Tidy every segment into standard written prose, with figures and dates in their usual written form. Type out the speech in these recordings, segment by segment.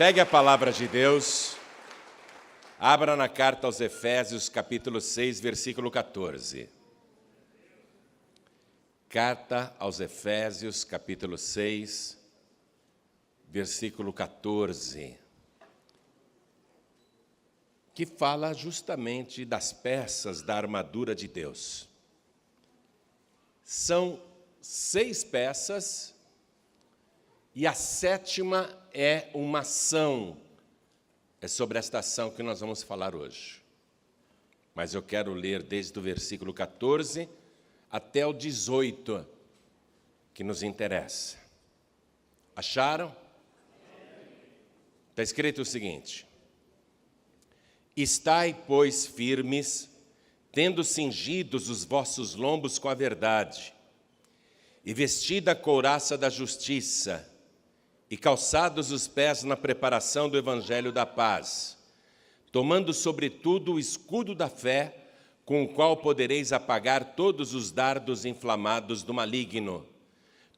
Pegue a palavra de Deus, abra na carta aos Efésios, capítulo 6, versículo 14. Carta aos Efésios, capítulo 6, versículo 14, que fala justamente das peças da armadura de Deus. São 6 peças e a 7ª é uma ação. É sobre esta ação que nós vamos falar hoje. Mas eu quero ler desde o versículo 14 até o 18, que nos interessa. Acharam? Está escrito o seguinte: Estai, pois, firmes, tendo cingidos os vossos lombos com a verdade, e vestida a couraça da justiça, e calçados os pés na preparação do evangelho da paz, tomando sobretudo o escudo da fé, com o qual podereis apagar todos os dardos inflamados do maligno.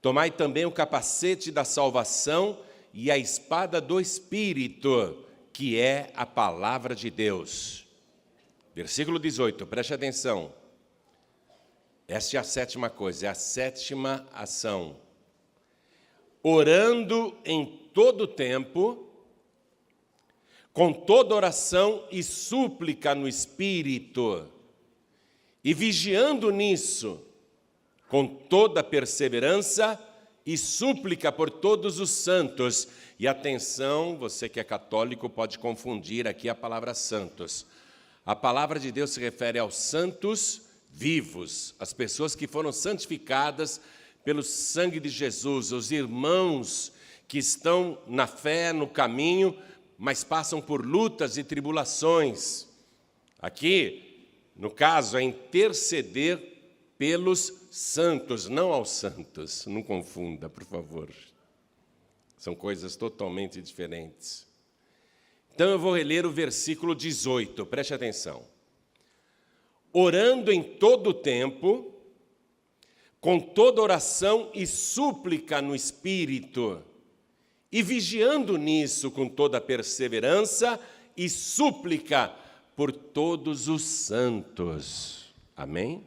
Tomai também o capacete da salvação e a espada do Espírito, que é a palavra de Deus. Versículo 18, preste atenção. Esta é a 7ª coisa, é a 7ª ação. Orando em todo tempo, com toda oração e súplica no Espírito, e vigiando nisso, com toda perseverança e súplica por todos os santos. E atenção, você que é católico pode confundir aqui a palavra santos. A palavra de Deus se refere aos santos vivos, as pessoas que foram santificadas pelo sangue de Jesus, os irmãos que estão na fé, no caminho, mas passam por lutas e tribulações. Aqui, no caso, é interceder pelos santos, não aos santos. Não confunda, por favor. São coisas totalmente diferentes. Então eu vou reler o versículo 18, preste atenção. Orando em todo o tempo, com toda oração e súplica no Espírito, e vigiando nisso com toda perseverança e súplica por todos os santos. Amém?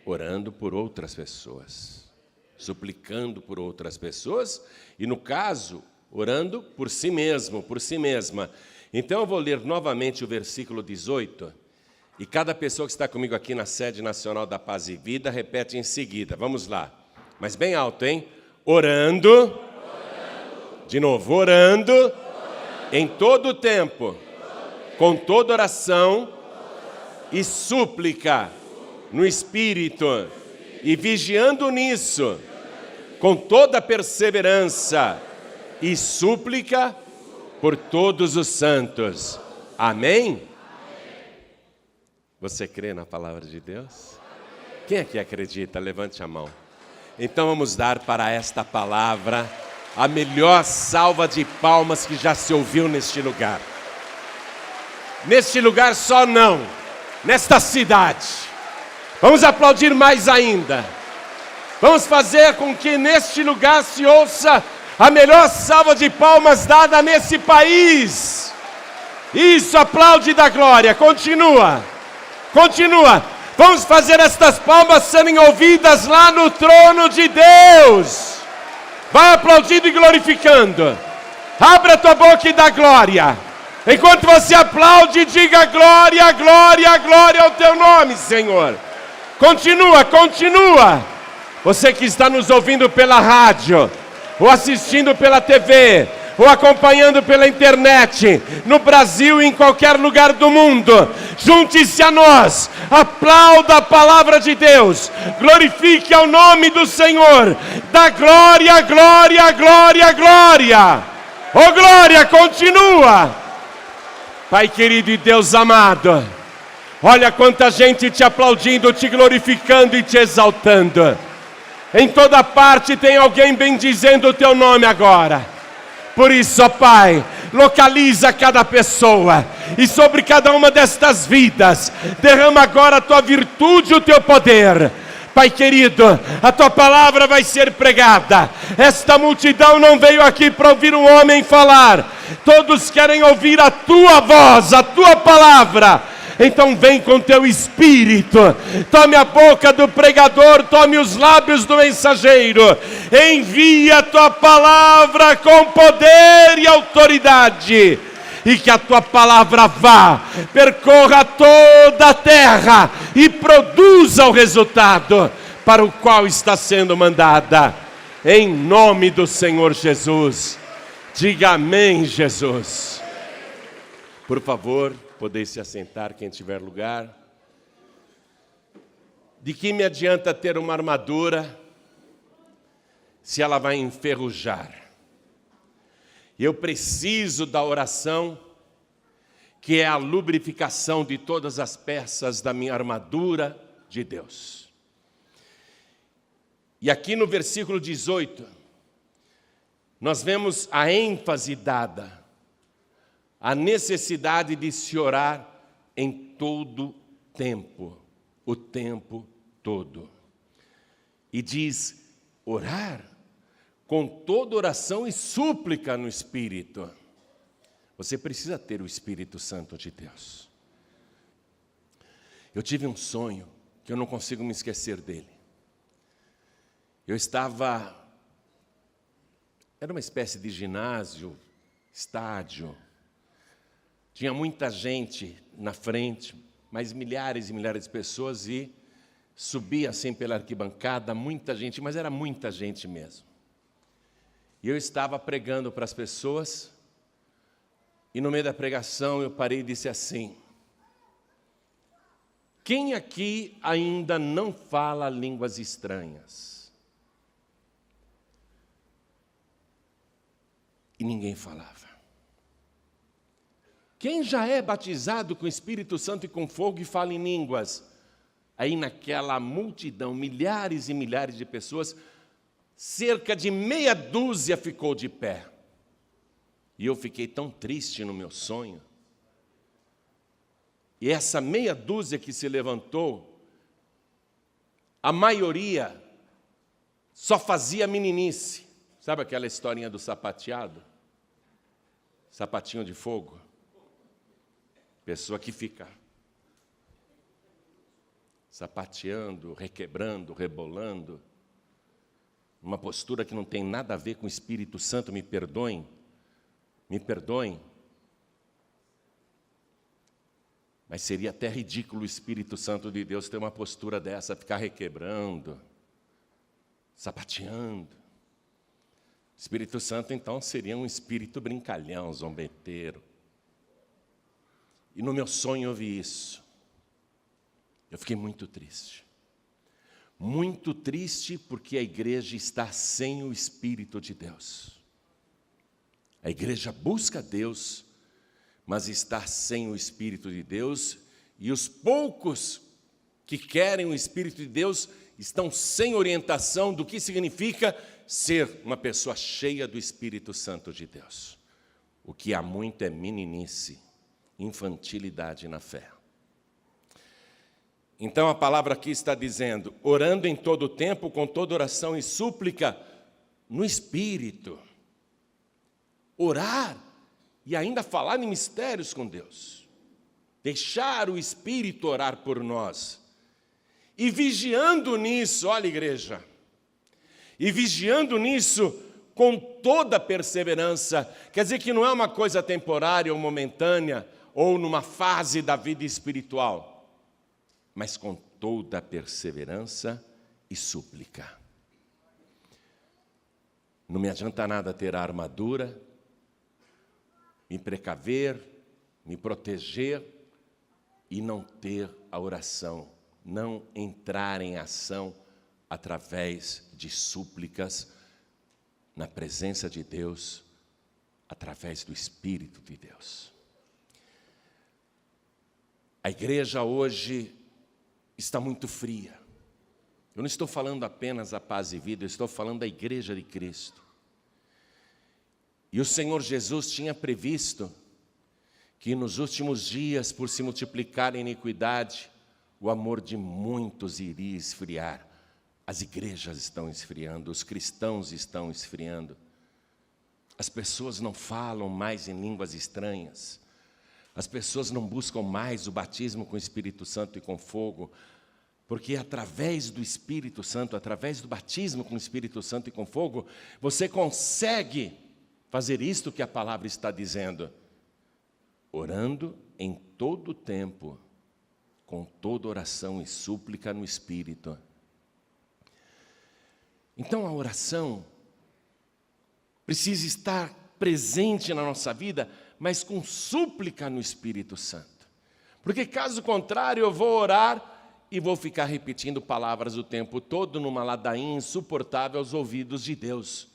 Orando por outras pessoas, suplicando por outras pessoas, e no caso, orando por si mesmo, por si mesma. Então eu vou ler novamente o versículo 18, e cada pessoa que está comigo aqui na sede nacional da Paz e Vida, repete em seguida. Vamos lá. Mas bem alto, hein? Orando. De novo. Orando. Em todo o tempo. Com toda oração e súplica no Espírito. E vigiando nisso. Com toda perseverança e súplica por todos os santos. Amém? Você crê na palavra de Deus? Quem aqui acredita? Levante a mão. Então vamos dar para esta palavra a melhor salva de palmas que já se ouviu neste lugar. Neste lugar só não, nesta cidade. Vamos aplaudir mais ainda. Vamos fazer com que neste lugar se ouça a melhor salva de palmas dada nesse país. Isso, aplaude da glória. Continua. Vamos fazer estas palmas serem ouvidas lá no trono de Deus. Vai aplaudindo e glorificando. Abra a tua boca e dá glória. Enquanto você aplaude, diga glória, glória, glória ao teu nome, Senhor. Continua. Você que está nos ouvindo pela rádio, ou assistindo pela TV, ou acompanhando pela internet, no Brasil e em qualquer lugar do mundo, junte-se a nós, aplauda a palavra de Deus, glorifique ao nome do Senhor, dá glória, glória, glória, glória. Oh glória, continua. Pai querido e Deus amado, olha quanta gente te aplaudindo, te glorificando e te exaltando. Em toda parte tem alguém bendizendo o teu nome agora. Por isso, ó Pai, localiza cada pessoa e sobre cada uma destas vidas, derrama agora a tua virtude e o teu poder. Pai querido, a tua palavra vai ser pregada. Esta multidão não veio aqui para ouvir um homem falar, Todos querem ouvir a tua voz, a tua palavra. Então vem com teu espírito, tome a boca do pregador, tome os lábios do mensageiro, envia a tua palavra com poder e autoridade, e que a tua palavra vá, percorra toda a terra e produza o resultado para o qual está sendo mandada, em nome do Senhor Jesus. Diga amém, Jesus. Por favor, podeis se assentar, quem tiver lugar. De que me adianta ter uma armadura se ela vai enferrujar? Eu preciso da oração, que é a lubrificação de todas as peças da minha armadura de Deus. E aqui no versículo 18, nós vemos a ênfase dada, a necessidade de se orar em todo tempo, o tempo todo. E diz, orar com toda oração e súplica no Espírito. Você precisa ter o Espírito Santo de Deus. Eu tive um sonho que eu não consigo me esquecer dele. Era uma espécie de ginásio, estádio. Tinha muita gente na frente, mas milhares e milhares de pessoas, e subia assim pela arquibancada, muita gente, mas era muita gente mesmo. E eu estava pregando para as pessoas, e no meio da pregação eu parei e disse assim: quem aqui ainda não fala línguas estranhas? E ninguém falava. Quem já é batizado com o Espírito Santo e com fogo e fala em línguas? Aí naquela multidão, milhares e milhares de pessoas, cerca de meia dúzia ficou de pé. E eu fiquei tão triste no meu sonho. E essa meia dúzia que se levantou, a maioria só fazia meninice. Sabe aquela historinha do sapateado? Sapatinho de fogo. Pessoa que fica sapateando, requebrando, rebolando, uma postura que não tem nada a ver com o Espírito Santo, me perdoem. Mas seria até ridículo o Espírito Santo de Deus ter uma postura dessa, ficar requebrando, sapateando. O Espírito Santo, então, seria um espírito brincalhão, zombeteiro. E no meu sonho eu vi isso. Eu fiquei muito triste. Muito triste porque a igreja está sem o Espírito de Deus. A igreja busca Deus, mas está sem o Espírito de Deus, e os poucos que querem o Espírito de Deus estão sem orientação do que significa ser uma pessoa cheia do Espírito Santo de Deus. O que há muito é meninice, infantilidade na fé. Então a palavra aqui está dizendo, orando em todo o tempo, com toda oração e súplica, no Espírito. Orar e ainda falar em mistérios com Deus. Deixar o Espírito orar por nós. E vigiando nisso, olha igreja, e vigiando nisso com toda perseverança, quer dizer que não é uma coisa temporária ou momentânea, ou numa fase da vida espiritual, mas com toda perseverança e súplica. Não me adianta nada ter a armadura, me precaver, me proteger e não ter a oração, não entrar em ação através de súplicas na presença de Deus, através do Espírito de Deus. A igreja hoje está muito fria. Eu não estou falando apenas da Paz e Vida, eu estou falando da igreja de Cristo. E o Senhor Jesus tinha previsto que nos últimos dias, por se multiplicar a iniquidade, o amor de muitos iria esfriar. As igrejas estão esfriando, os cristãos estão esfriando. As pessoas não falam mais em línguas estranhas. As pessoas não buscam mais o batismo com o Espírito Santo e com fogo, porque através do Espírito Santo, através do batismo com o Espírito Santo e com fogo, você consegue fazer isto que a palavra está dizendo: orando em todo o tempo, com toda oração e súplica no Espírito. Então a oração precisa estar presente na nossa vida, mas com súplica no Espírito Santo. Porque caso contrário, eu vou orar e vou ficar repetindo palavras o tempo todo numa ladainha insuportável aos ouvidos de Deus.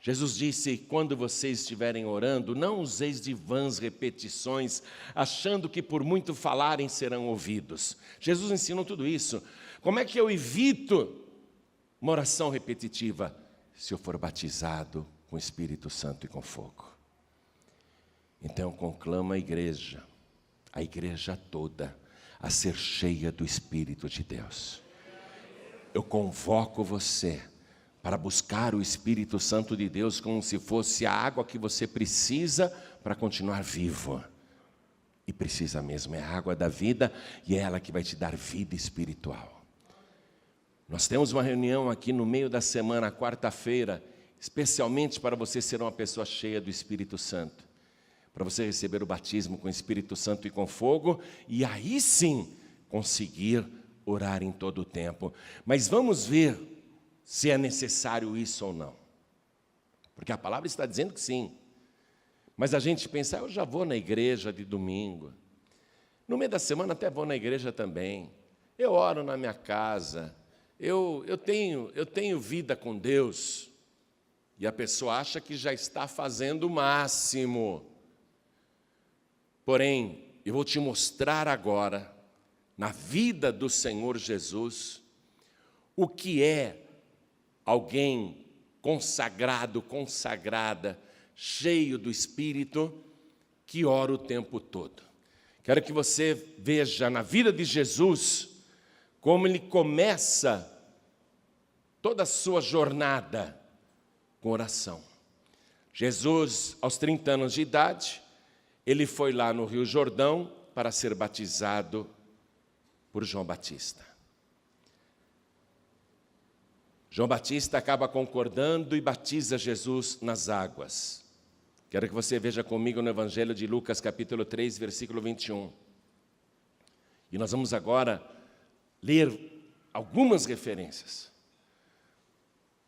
Jesus disse: quando vocês estiverem orando, não useis de vãs repetições, achando que por muito falarem serão ouvidos. Jesus ensinou tudo isso. Como é que eu evito uma oração repetitiva? Se eu for batizado com o Espírito Santo e com fogo. Então eu conclamo a igreja toda, a ser cheia do Espírito de Deus. Eu convoco você para buscar o Espírito Santo de Deus como se fosse a água que você precisa para continuar vivo. E precisa mesmo, é a água da vida e é ela que vai te dar vida espiritual. Nós temos uma reunião aqui no meio da semana, quarta-feira, especialmente para você ser uma pessoa cheia do Espírito Santo, para você receber o batismo com o Espírito Santo e com fogo, e aí sim conseguir orar em todo o tempo. Mas vamos ver se é necessário isso ou não, porque a palavra está dizendo que sim, mas a gente pensa: eu já vou na igreja de domingo, no meio da semana até vou na igreja também, eu oro na minha casa, eu tenho vida com Deus, e a pessoa acha que já está fazendo o máximo. Porém, eu vou te mostrar agora, na vida do Senhor Jesus, o que é alguém consagrado, consagrada, cheio do Espírito, que ora o tempo todo. Quero que você veja na vida de Jesus, como ele começa toda a sua jornada com oração. Jesus, aos 30 anos de idade, ele foi lá no Rio Jordão para ser batizado por João Batista. João Batista acaba concordando e batiza Jesus nas águas. Quero que você veja comigo no Evangelho de Lucas, capítulo 3, versículo 21. E nós vamos agora ler algumas referências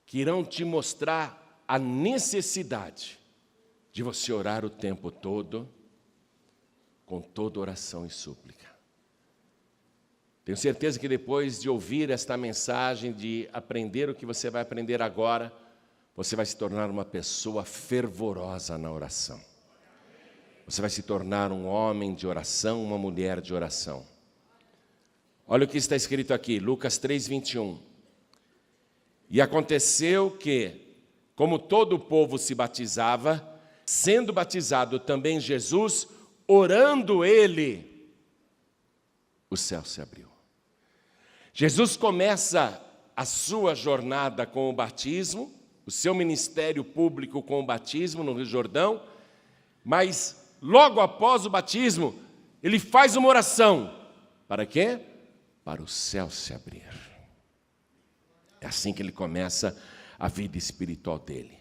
que irão te mostrar a necessidade de você orar o tempo todo, com toda oração e súplica. Tenho certeza que depois de ouvir esta mensagem, de aprender o que você vai aprender agora, você vai se tornar uma pessoa fervorosa na oração. Você vai se tornar um homem de oração, uma mulher de oração. Olha o que está escrito aqui, Lucas 3, 21. E aconteceu que, como todo o povo se batizava, sendo batizado também Jesus, orando ele, o céu se abriu. Jesus começa a sua jornada com o batismo, o seu ministério público com o batismo no Rio Jordão, mas logo após o batismo, ele faz uma oração. Para quê? Para o céu se abrir. É assim que ele começa a vida espiritual dele.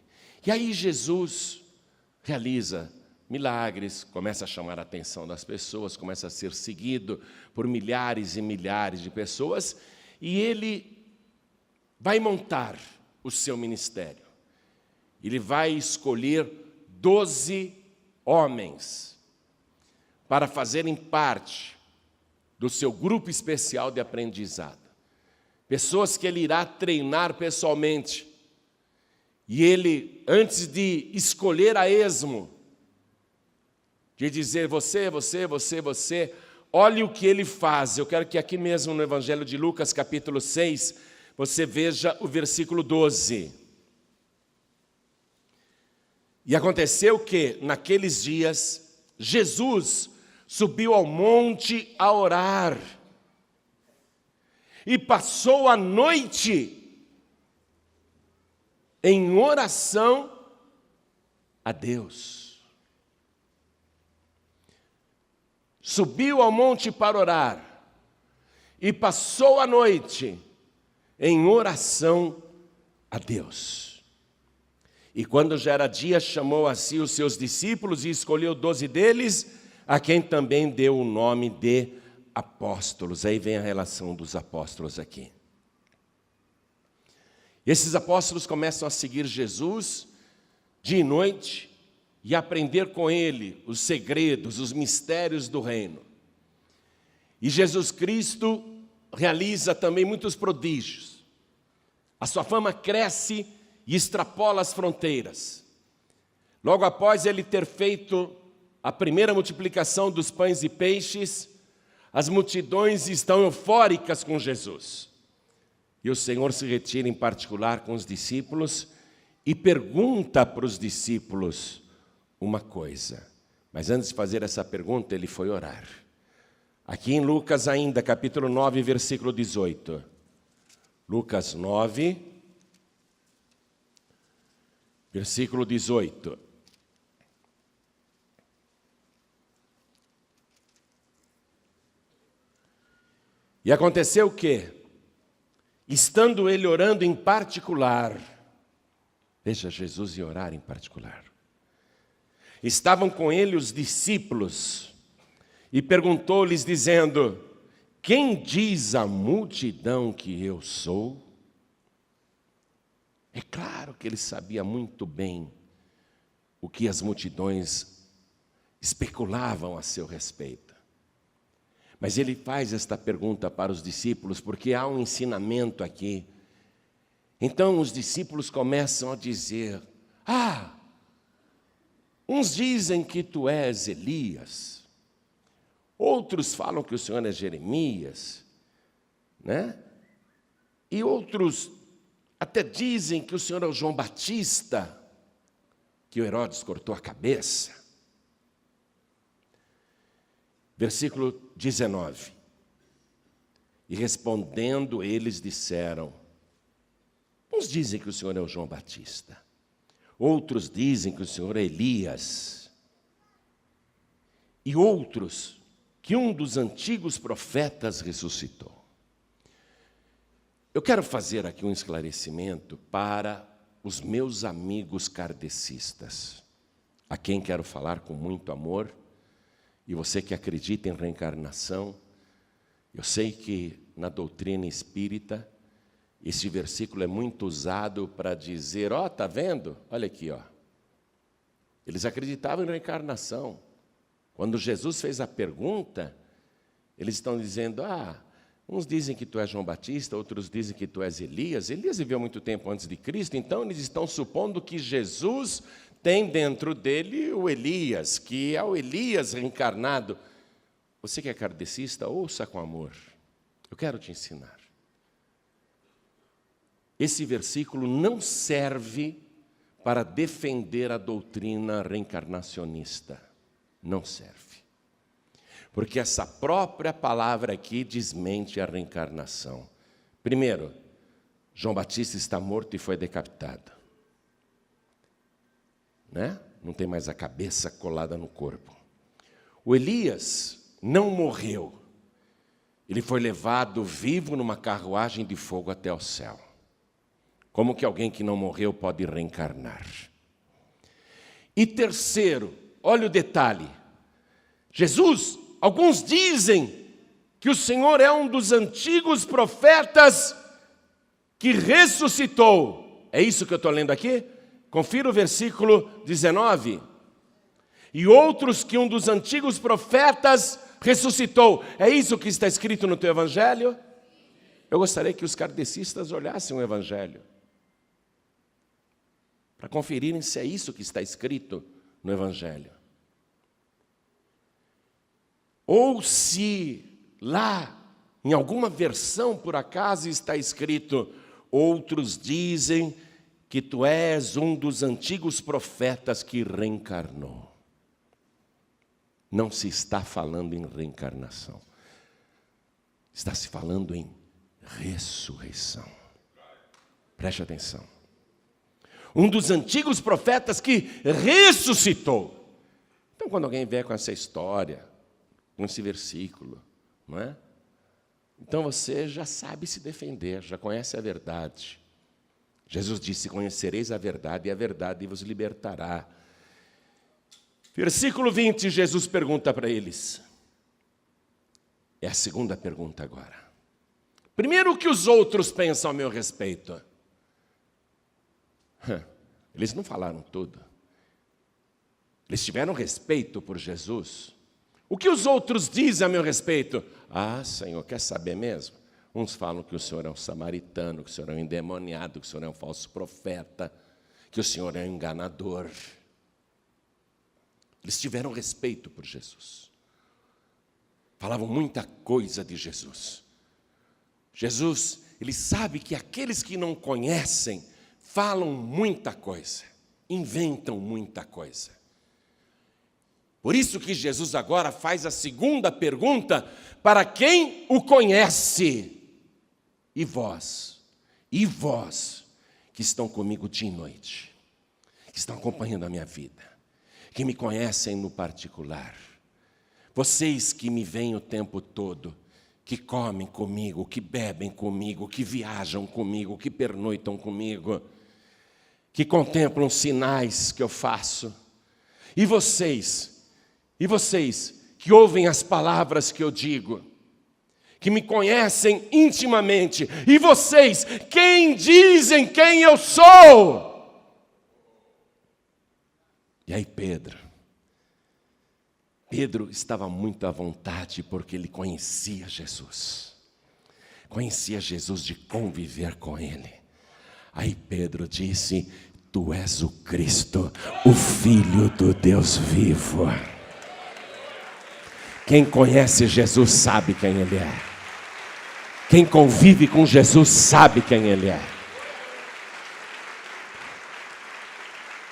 E aí Jesus realiza milagres, começa a chamar a atenção das pessoas, começa a ser seguido por milhares e milhares de pessoas, e ele vai montar o seu ministério. Ele vai escolher 12 homens para fazerem parte do seu grupo especial de aprendizado. Pessoas que ele irá treinar pessoalmente. E ele, antes de escolher a esmo, de dizer você, olhe o que ele faz. Eu quero que aqui mesmo no Evangelho de Lucas, capítulo 6, você veja o versículo 12. E aconteceu que, naqueles dias, Jesus subiu ao monte a orar. E passou a noite em oração a Deus. Subiu ao monte para orar e passou a noite em oração a Deus. E quando já era dia, chamou a si os seus discípulos e escolheu 12 deles, a quem também deu o nome de apóstolos. Aí vem a relação dos apóstolos aqui. E esses apóstolos começam a seguir Jesus dia e noite e aprender com ele os segredos, os mistérios do reino. E Jesus Cristo realiza também muitos prodígios. A sua fama cresce e extrapola as fronteiras. Logo após ele ter feito a primeira multiplicação dos pães e peixes, as multidões estão eufóricas com Jesus. E o Senhor se retira em particular com os discípulos e pergunta para os discípulos uma coisa. Mas antes de fazer essa pergunta, ele foi orar. Aqui em Lucas ainda, capítulo 9, versículo 18. Lucas 9, versículo 18. E aconteceu o quê? Estando ele orando em particular, veja, Jesus ia orar em particular. Estavam com ele os discípulos e perguntou-lhes dizendo: quem diz a multidão que eu sou? É claro que ele sabia muito bem o que as multidões especulavam a seu respeito. Mas ele faz esta pergunta para os discípulos, porque há um ensinamento aqui. Então os discípulos começam a dizer: uns dizem que tu és Elias, outros falam que o Senhor é Jeremias, né? E outros até dizem que o Senhor é o João Batista, que o Herodes cortou a cabeça. Versículo 19. E respondendo, eles disseram: uns dizem que o Senhor é o João Batista, outros dizem que o Senhor é Elias, e outros que um dos antigos profetas ressuscitou. Eu quero fazer aqui um esclarecimento para os meus amigos kardecistas, a quem quero falar com muito amor. E você que acredita em reencarnação, eu sei que na doutrina espírita, esse versículo é muito usado para dizer: ó, está vendo? Olha aqui, ó. Eles acreditavam em reencarnação. Quando Jesus fez a pergunta, eles estão dizendo: uns dizem que tu és João Batista, outros dizem que tu és Elias. Elias viveu muito tempo antes de Cristo, então eles estão supondo que Jesus tem dentro dele o Elias, que é o Elias reencarnado. Você que é kardecista, ouça com amor. Eu quero te ensinar. Esse versículo não serve para defender a doutrina reencarnacionista. Não serve. Porque essa própria palavra aqui desmente a reencarnação. Primeiro, João Batista está morto e foi decapitado. Né? Não tem mais a cabeça colada no corpo. O Elias não morreu. Ele foi levado vivo numa carruagem de fogo até o céu. Como que alguém que não morreu pode reencarnar? E terceiro, olha o detalhe. Jesus, alguns dizem que o Senhor é um dos antigos profetas que ressuscitou. É isso que eu estou lendo aqui? Confira o versículo 19. E outros que um dos antigos profetas ressuscitou. É isso que está escrito no teu evangelho? Eu gostaria que os kardecistas olhassem o evangelho, para conferirem se é isso que está escrito no evangelho. Ou se lá, em alguma versão, por acaso, está escrito: outros dizem que tu és um dos antigos profetas que reencarnou. Não se está falando em reencarnação. Está se falando em ressurreição. Preste atenção. Um dos antigos profetas que ressuscitou. Então, quando alguém vier com essa história, com esse versículo, não é? Então você já sabe se defender, já conhece a verdade. Jesus disse: conhecereis a verdade, e a verdade vos libertará. Versículo 20, Jesus pergunta para eles. É a segunda pergunta agora. Primeiro, o que os outros pensam a meu respeito? Eles não falaram tudo. Eles tiveram respeito por Jesus. O que os outros dizem a meu respeito? Ah, Senhor, quer saber mesmo? Uns falam que o Senhor é um samaritano, que o Senhor é um endemoniado, que o Senhor é um falso profeta, que o Senhor é um enganador. Eles tiveram respeito por Jesus. Falavam muita coisa de Jesus. Jesus, ele sabe que aqueles que não conhecem falam muita coisa, inventam muita coisa. Por isso que Jesus agora faz a segunda pergunta para quem o conhece. E vós, que estão comigo dia e noite, que estão acompanhando a minha vida, que me conhecem no particular, vocês que me veem o tempo todo, que comem comigo, que bebem comigo, que viajam comigo, que pernoitam comigo, que contemplam sinais que eu faço, e vocês que ouvem as palavras que eu digo, que me conhecem intimamente, e vocês, quem dizem quem eu sou? E aí Pedro estava muito à vontade, porque ele conhecia Jesus de conviver com ele. Aí Pedro disse: tu és o Cristo, o Filho do Deus vivo. Quem conhece Jesus sabe quem ele é. Quem convive com Jesus sabe quem ele é.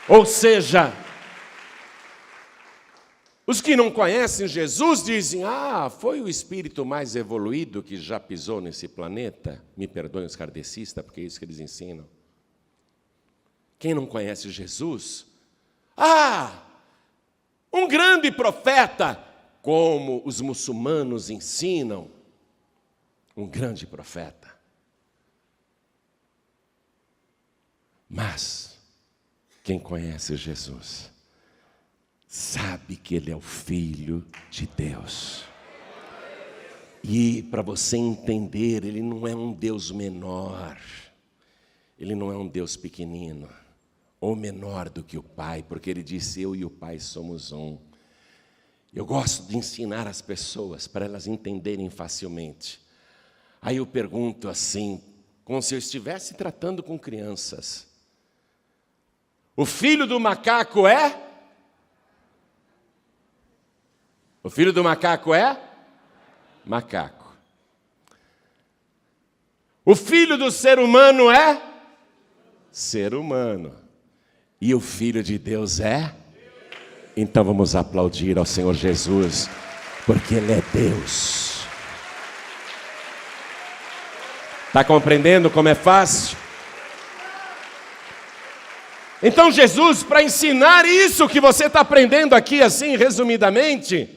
Ou seja, os que não conhecem Jesus dizem: ah, foi o espírito mais evoluído que já pisou nesse planeta. Me perdoem os kardecistas, porque é isso que eles ensinam. Quem não conhece Jesus, um grande profeta, como os muçulmanos ensinam, um grande profeta. Mas quem conhece Jesus sabe que ele é o Filho de Deus. E para você entender, ele não é um Deus menor, ele não é um Deus pequenino, ou menor do que o Pai, porque ele disse: eu e o Pai somos um. Eu gosto de ensinar as pessoas para elas entenderem facilmente. Aí eu pergunto assim, como se eu estivesse tratando com crianças: o filho do macaco é? O filho do macaco é? Macaco. O filho do ser humano é? Ser humano. E o Filho de Deus é? Então vamos aplaudir ao Senhor Jesus, porque Ele é Deus. Está compreendendo como é fácil? Então Jesus, para ensinar isso que você está aprendendo aqui assim, resumidamente,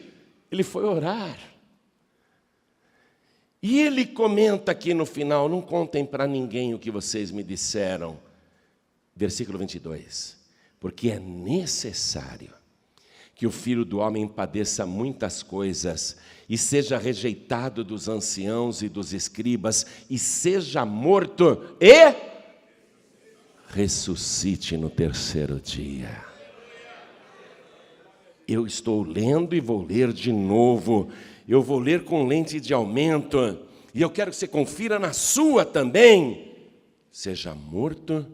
Ele foi orar. E Ele comenta aqui no final: não contem para ninguém o que vocês me disseram. Versículo 22. Porque é necessário que o Filho do Homem padeça muitas coisas, e seja rejeitado dos anciãos e dos escribas, e seja morto, e ressuscite no terceiro dia. Eu estou lendo e vou ler de novo. Eu vou ler com lente de aumento, e eu quero que você confira na sua também. Seja morto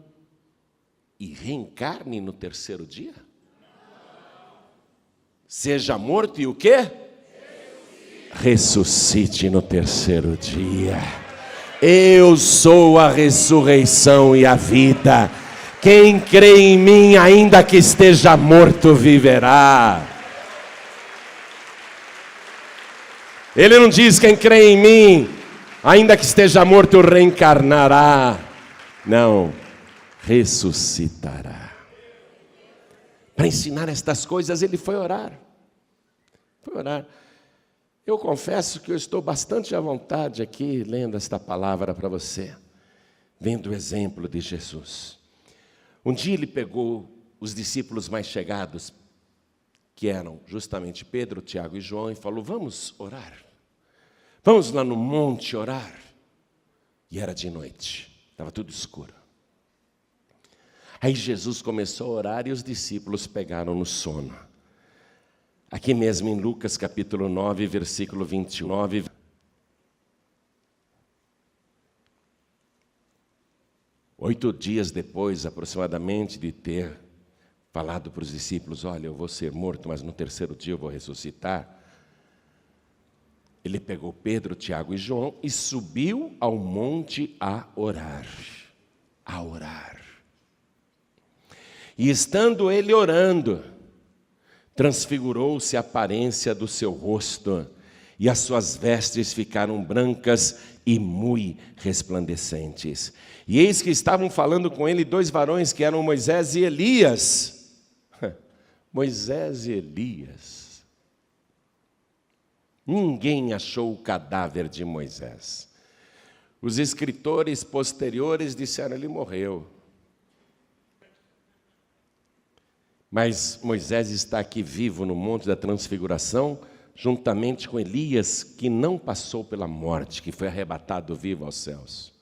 e reencarne no terceiro dia? Seja morto e o quê? Ressuscite no terceiro dia. Eu sou a ressurreição e a vida. Quem crê em mim, ainda que esteja morto, viverá. Ele não diz: quem crê em mim, ainda que esteja morto, reencarnará. Não. ressuscitará. Para ensinar estas coisas, ele foi orar. Foi orar. Eu confesso que eu estou bastante à vontade aqui, lendo esta palavra para você, vendo o exemplo de Jesus. Um dia ele pegou os discípulos mais chegados, que eram justamente Pedro, Tiago e João, e falou: vamos orar. Vamos lá no monte orar. E era de noite, estava tudo escuro. Aí Jesus começou a orar e os discípulos pegaram no sono. Aqui mesmo em Lucas capítulo 9, versículo 29. Oito dias depois, aproximadamente, de ter falado para os discípulos: olha, eu vou ser morto, mas no terceiro dia eu vou ressuscitar. Ele pegou Pedro, Tiago e João e subiu ao monte a orar. A orar. E estando ele orando, transfigurou-se a aparência do seu rosto, e as suas vestes ficaram brancas e muito resplandecentes. E eis que estavam falando com ele dois varões, que eram Moisés e Elias. Moisés e Elias. Ninguém achou o cadáver de Moisés. Os escritores posteriores disseram: ele morreu. Mas Moisés está aqui vivo no Monte da Transfiguração, juntamente com Elias, que não passou pela morte, que foi arrebatado vivo aos céus.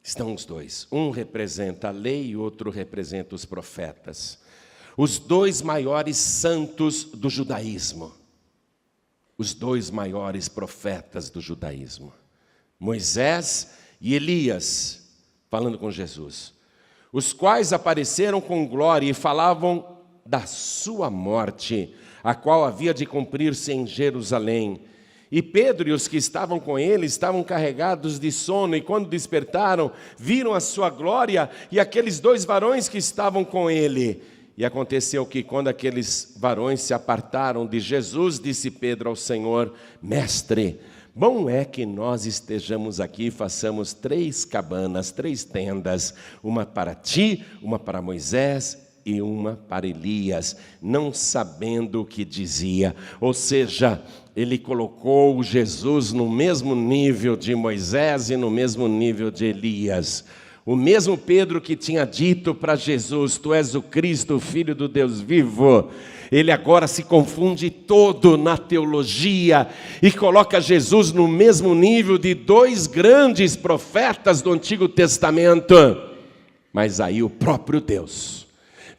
Estão os dois. Um representa a lei e outro representa os profetas. Os dois maiores santos do judaísmo. Os dois maiores profetas do judaísmo. Moisés e Elias, falando com Jesus. Os quais apareceram com glória e falavam da sua morte, a qual havia de cumprir-se em Jerusalém. E Pedro e os que estavam com ele estavam carregados de sono, e quando despertaram, viram a sua glória e aqueles dois varões que estavam com ele. E aconteceu que, quando aqueles varões se apartaram de Jesus, disse Pedro ao Senhor: Mestre, bom é que nós estejamos aqui e façamos 3 cabanas, 3 tendas, uma para ti, uma para Moisés e uma para Elias, não sabendo o que dizia. Ou seja, ele colocou Jesus no mesmo nível de Moisés e no mesmo nível de Elias. O mesmo Pedro que tinha dito para Jesus: tu és o Cristo, o Filho do Deus vivo. Ele agora se confunde todo na teologia e coloca Jesus no mesmo nível de 2 grandes profetas do Antigo Testamento. Mas aí o próprio Deus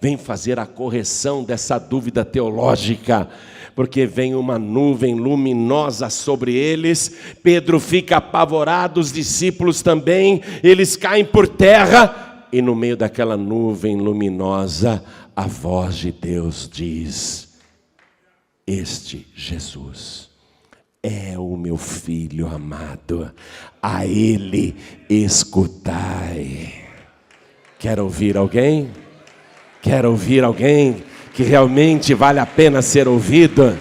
vem fazer a correção dessa dúvida teológica, porque vem uma nuvem luminosa sobre eles. Pedro fica apavorado, os discípulos também, eles caem por terra, e no meio daquela nuvem luminosa, a voz de Deus diz: este Jesus é o meu Filho amado, a Ele escutai. Quer ouvir alguém? Quer ouvir alguém que realmente vale a pena ser ouvido?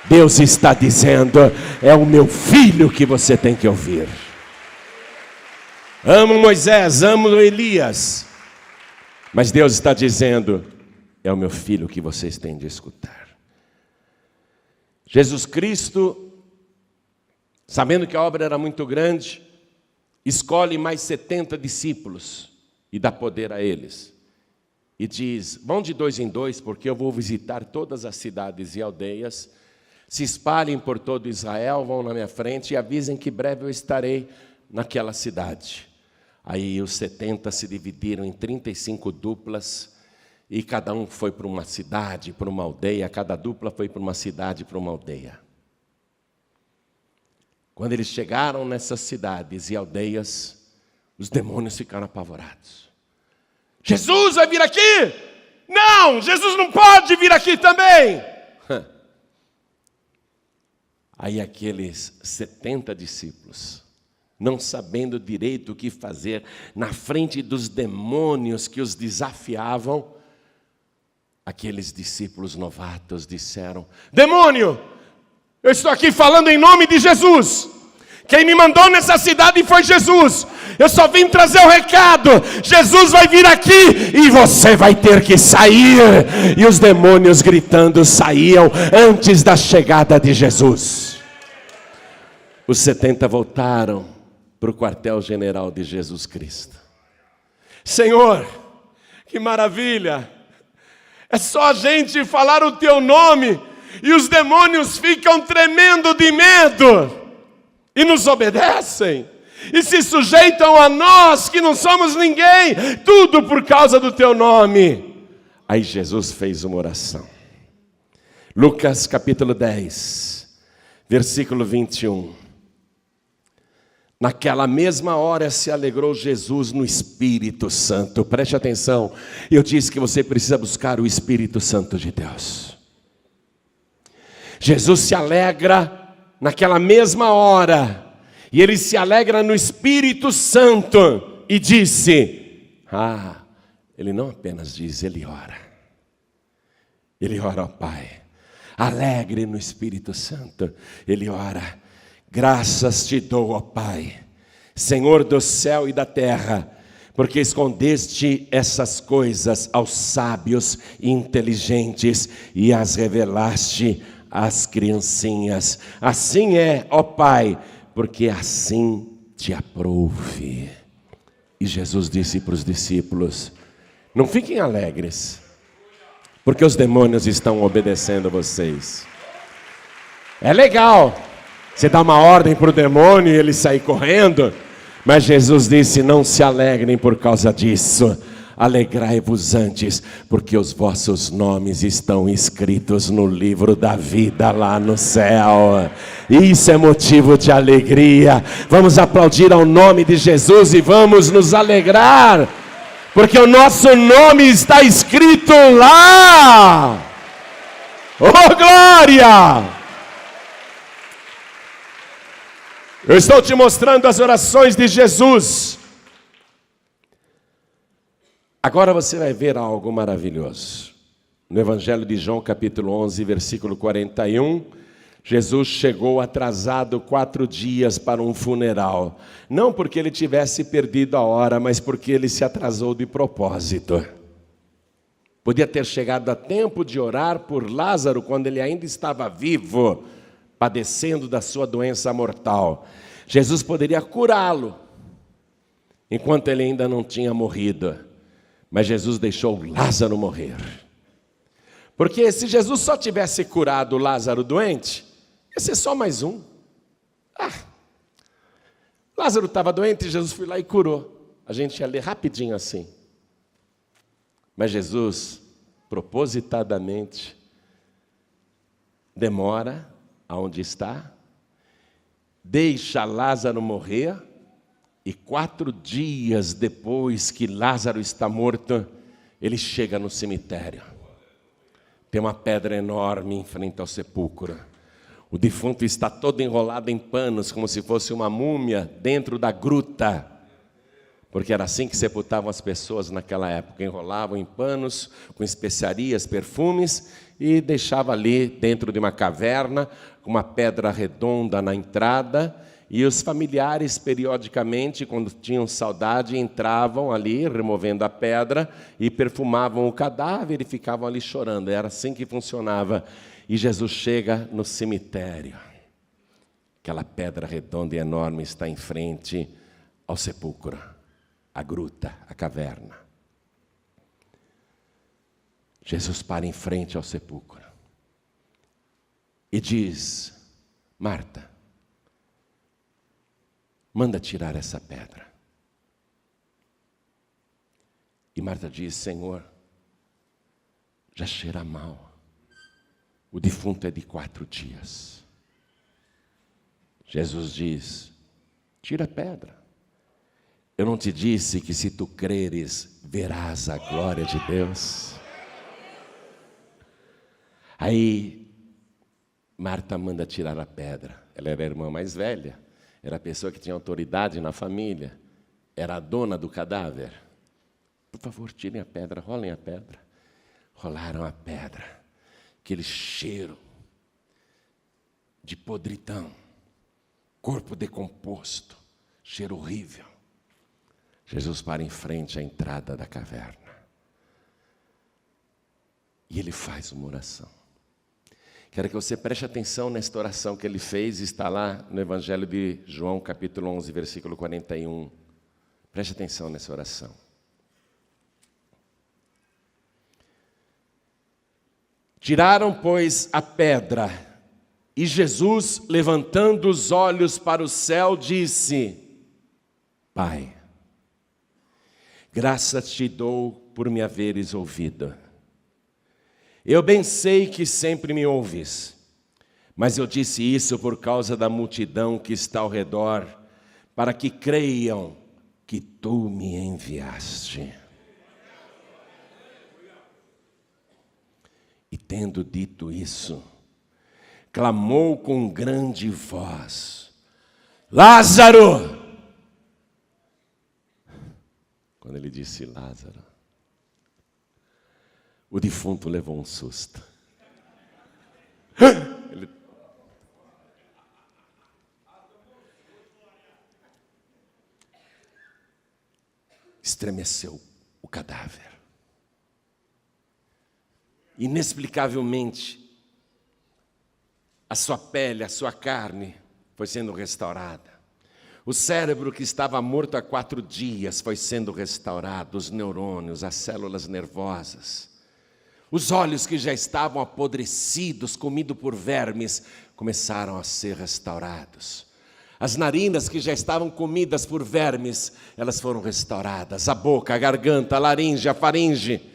Deus está dizendo: é o meu filho que você tem que ouvir. Amo Moisés, amo Elias, mas Deus está dizendo: é o meu filho que vocês têm de escutar. Jesus Cristo, sabendo que a obra era muito grande, escolhe mais 70 discípulos e dá poder a eles. E diz: vão de 2 em 2, porque eu vou visitar todas as cidades e aldeias. Se espalhem por todo Israel, vão na minha frente e avisem que breve eu estarei naquela cidade. Aí os 70 se dividiram em 35 duplas, e cada um foi para uma cidade, para uma aldeia. Cada dupla foi para uma cidade, para uma aldeia. Quando eles chegaram nessas cidades e aldeias, os demônios ficaram apavorados. Jesus vai vir aqui? Não, Jesus não pode vir aqui também. Aí aqueles 70 discípulos, não sabendo direito o que fazer, na frente dos demônios que os desafiavam, aqueles discípulos novatos disseram: demônio, eu estou aqui falando em nome de Jesus. Quem me mandou nessa cidade foi Jesus. Eu só vim trazer o recado. Jesus vai vir aqui e você vai ter que sair. E os demônios gritando saíam antes da chegada de Jesus. Os 70 voltaram para o quartel-general de Jesus Cristo. Senhor, que maravilha! É só a gente falar o teu nome e os demônios ficam tremendo de medo e nos obedecem e se sujeitam a nós que não somos ninguém, tudo por causa do teu nome. Aí Jesus fez uma oração. Lucas capítulo 10, versículo 21. Naquela mesma hora se alegrou Jesus no Espírito Santo. Preste atenção, eu disse que você precisa buscar o Espírito Santo de Deus. Jesus se alegra naquela mesma hora, e ele se alegra no Espírito Santo, e disse, ele não apenas diz, ele ora. Ele ora ao Pai, alegre no Espírito Santo, ele ora. Graças te dou, ó Pai, Senhor do céu e da terra, porque escondeste essas coisas aos sábios e inteligentes e as revelaste às criancinhas. Assim é, ó Pai, porque assim te aprouve. E Jesus disse para os discípulos, não fiquem alegres, porque os demônios estão obedecendo vocês. É legal você dá uma ordem para o demônio e ele sair correndo, mas Jesus disse, não se alegrem por causa disso, alegrai-vos antes, porque os vossos nomes estão escritos no livro da vida lá no céu. Isso é motivo de alegria. Vamos aplaudir ao nome de Jesus e vamos nos alegrar, porque o nosso nome está escrito lá. Oh, glória! Eu estou te mostrando as orações de Jesus. Agora você vai ver algo maravilhoso. No Evangelho de João, capítulo 11, versículo 41, Jesus chegou atrasado 4 dias para um funeral. Não porque ele tivesse perdido a hora, mas porque ele se atrasou de propósito. Podia ter chegado a tempo de orar por Lázaro quando ele ainda estava vivo, padecendo da sua doença mortal. Jesus poderia curá-lo enquanto ele ainda não tinha morrido, mas Jesus deixou Lázaro morrer. Porque se Jesus só tivesse curado Lázaro doente, ia ser só mais um. Lázaro estava doente e Jesus foi lá e curou. A gente ia ler rapidinho assim. Mas Jesus, propositadamente, demora aonde está, deixa Lázaro morrer, e 4 dias depois que Lázaro está morto, ele chega no cemitério. Tem uma pedra enorme em frente ao sepulcro. O defunto está todo enrolado em panos, como se fosse uma múmia dentro da gruta. Porque era assim que sepultavam as pessoas naquela época. Enrolavam em panos, com especiarias, perfumes, e deixava ali dentro de uma caverna, com uma pedra redonda na entrada, e os familiares periodicamente, quando tinham saudade, entravam ali, removendo a pedra, e perfumavam o cadáver e ficavam ali chorando. Era assim que funcionava. E Jesus chega no cemitério. Aquela pedra redonda e enorme está em frente ao sepulcro, a gruta, a caverna. Jesus para em frente ao sepulcro e diz, Marta, manda tirar essa pedra. E Marta diz, Senhor, já cheira mal. O defunto é de 4 dias. Jesus diz, tira a pedra. Eu não te disse que se tu creres, verás a glória de Deus? Aí, Marta manda tirar a pedra. Ela era a irmã mais velha, era a pessoa que tinha autoridade na família, era a dona do cadáver. Por favor, tirem a pedra, rolem a pedra. Rolaram a pedra, aquele cheiro de podridão, corpo decomposto, cheiro horrível. Jesus para em frente à entrada da caverna. E ele faz uma oração. Quero que você preste atenção nesta oração que ele fez, está lá no Evangelho de João, capítulo 11, versículo 41. Preste atenção nessa oração. Tiraram, pois, a pedra, e Jesus, levantando os olhos para o céu, disse: Pai, graças te dou por me haveres ouvido. Eu bem sei que sempre me ouves, mas eu disse isso por causa da multidão que está ao redor, para que creiam que tu me enviaste. E tendo dito isso, clamou com grande voz: Lázaro! Quando ele disse Lázaro, o defunto levou um susto. Ele estremeceu o cadáver. Inexplicavelmente, a sua pele, a sua carne foi sendo restaurada. O cérebro que estava morto há 4 dias foi sendo restaurado, os neurônios, as células nervosas. Os olhos que já estavam apodrecidos, comidos por vermes, começaram a ser restaurados. As narinas que já estavam comidas por vermes, elas foram restauradas. A boca, a garganta, a laringe, a faringe.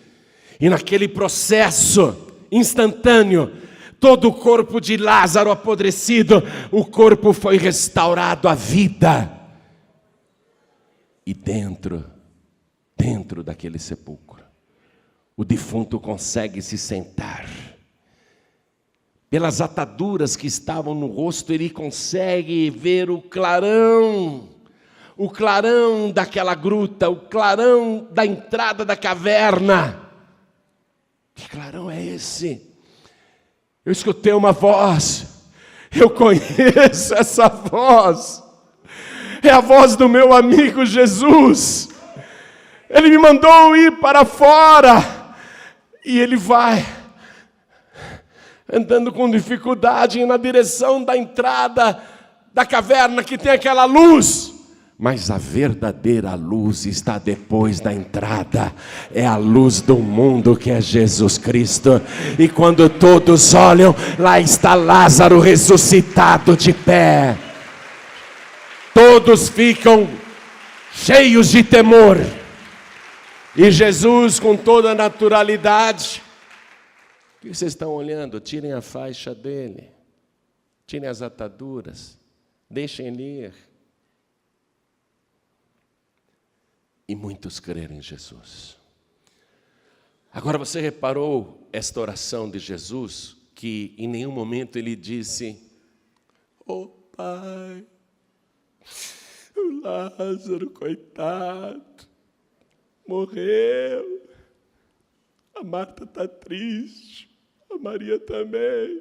E naquele processo instantâneo, todo o corpo de Lázaro apodrecido, o corpo foi restaurado à vida. E dentro daquele sepulcro, o defunto consegue se sentar. Pelas ataduras que estavam no rosto, ele consegue ver o clarão daquela gruta, o clarão da entrada da caverna. Que clarão é esse? Eu escutei uma voz, eu conheço essa voz, é a voz do meu amigo Jesus. Ele me mandou ir para fora. E ele vai andando com dificuldade na direção da entrada da caverna que tem aquela luz. Mas a verdadeira luz está depois da entrada. É a luz do mundo que é Jesus Cristo. E quando todos olham, lá está Lázaro ressuscitado de pé. Todos ficam cheios de temor. E Jesus, com toda a naturalidade: o que vocês estão olhando? Tirem a faixa dele, tirem as ataduras, deixem ele ir. E muitos creram em Jesus. Agora você reparou esta oração de Jesus, que em nenhum momento ele disse: "Oh Pai, o Lázaro, coitado, morreu. A Marta está triste, a Maria também.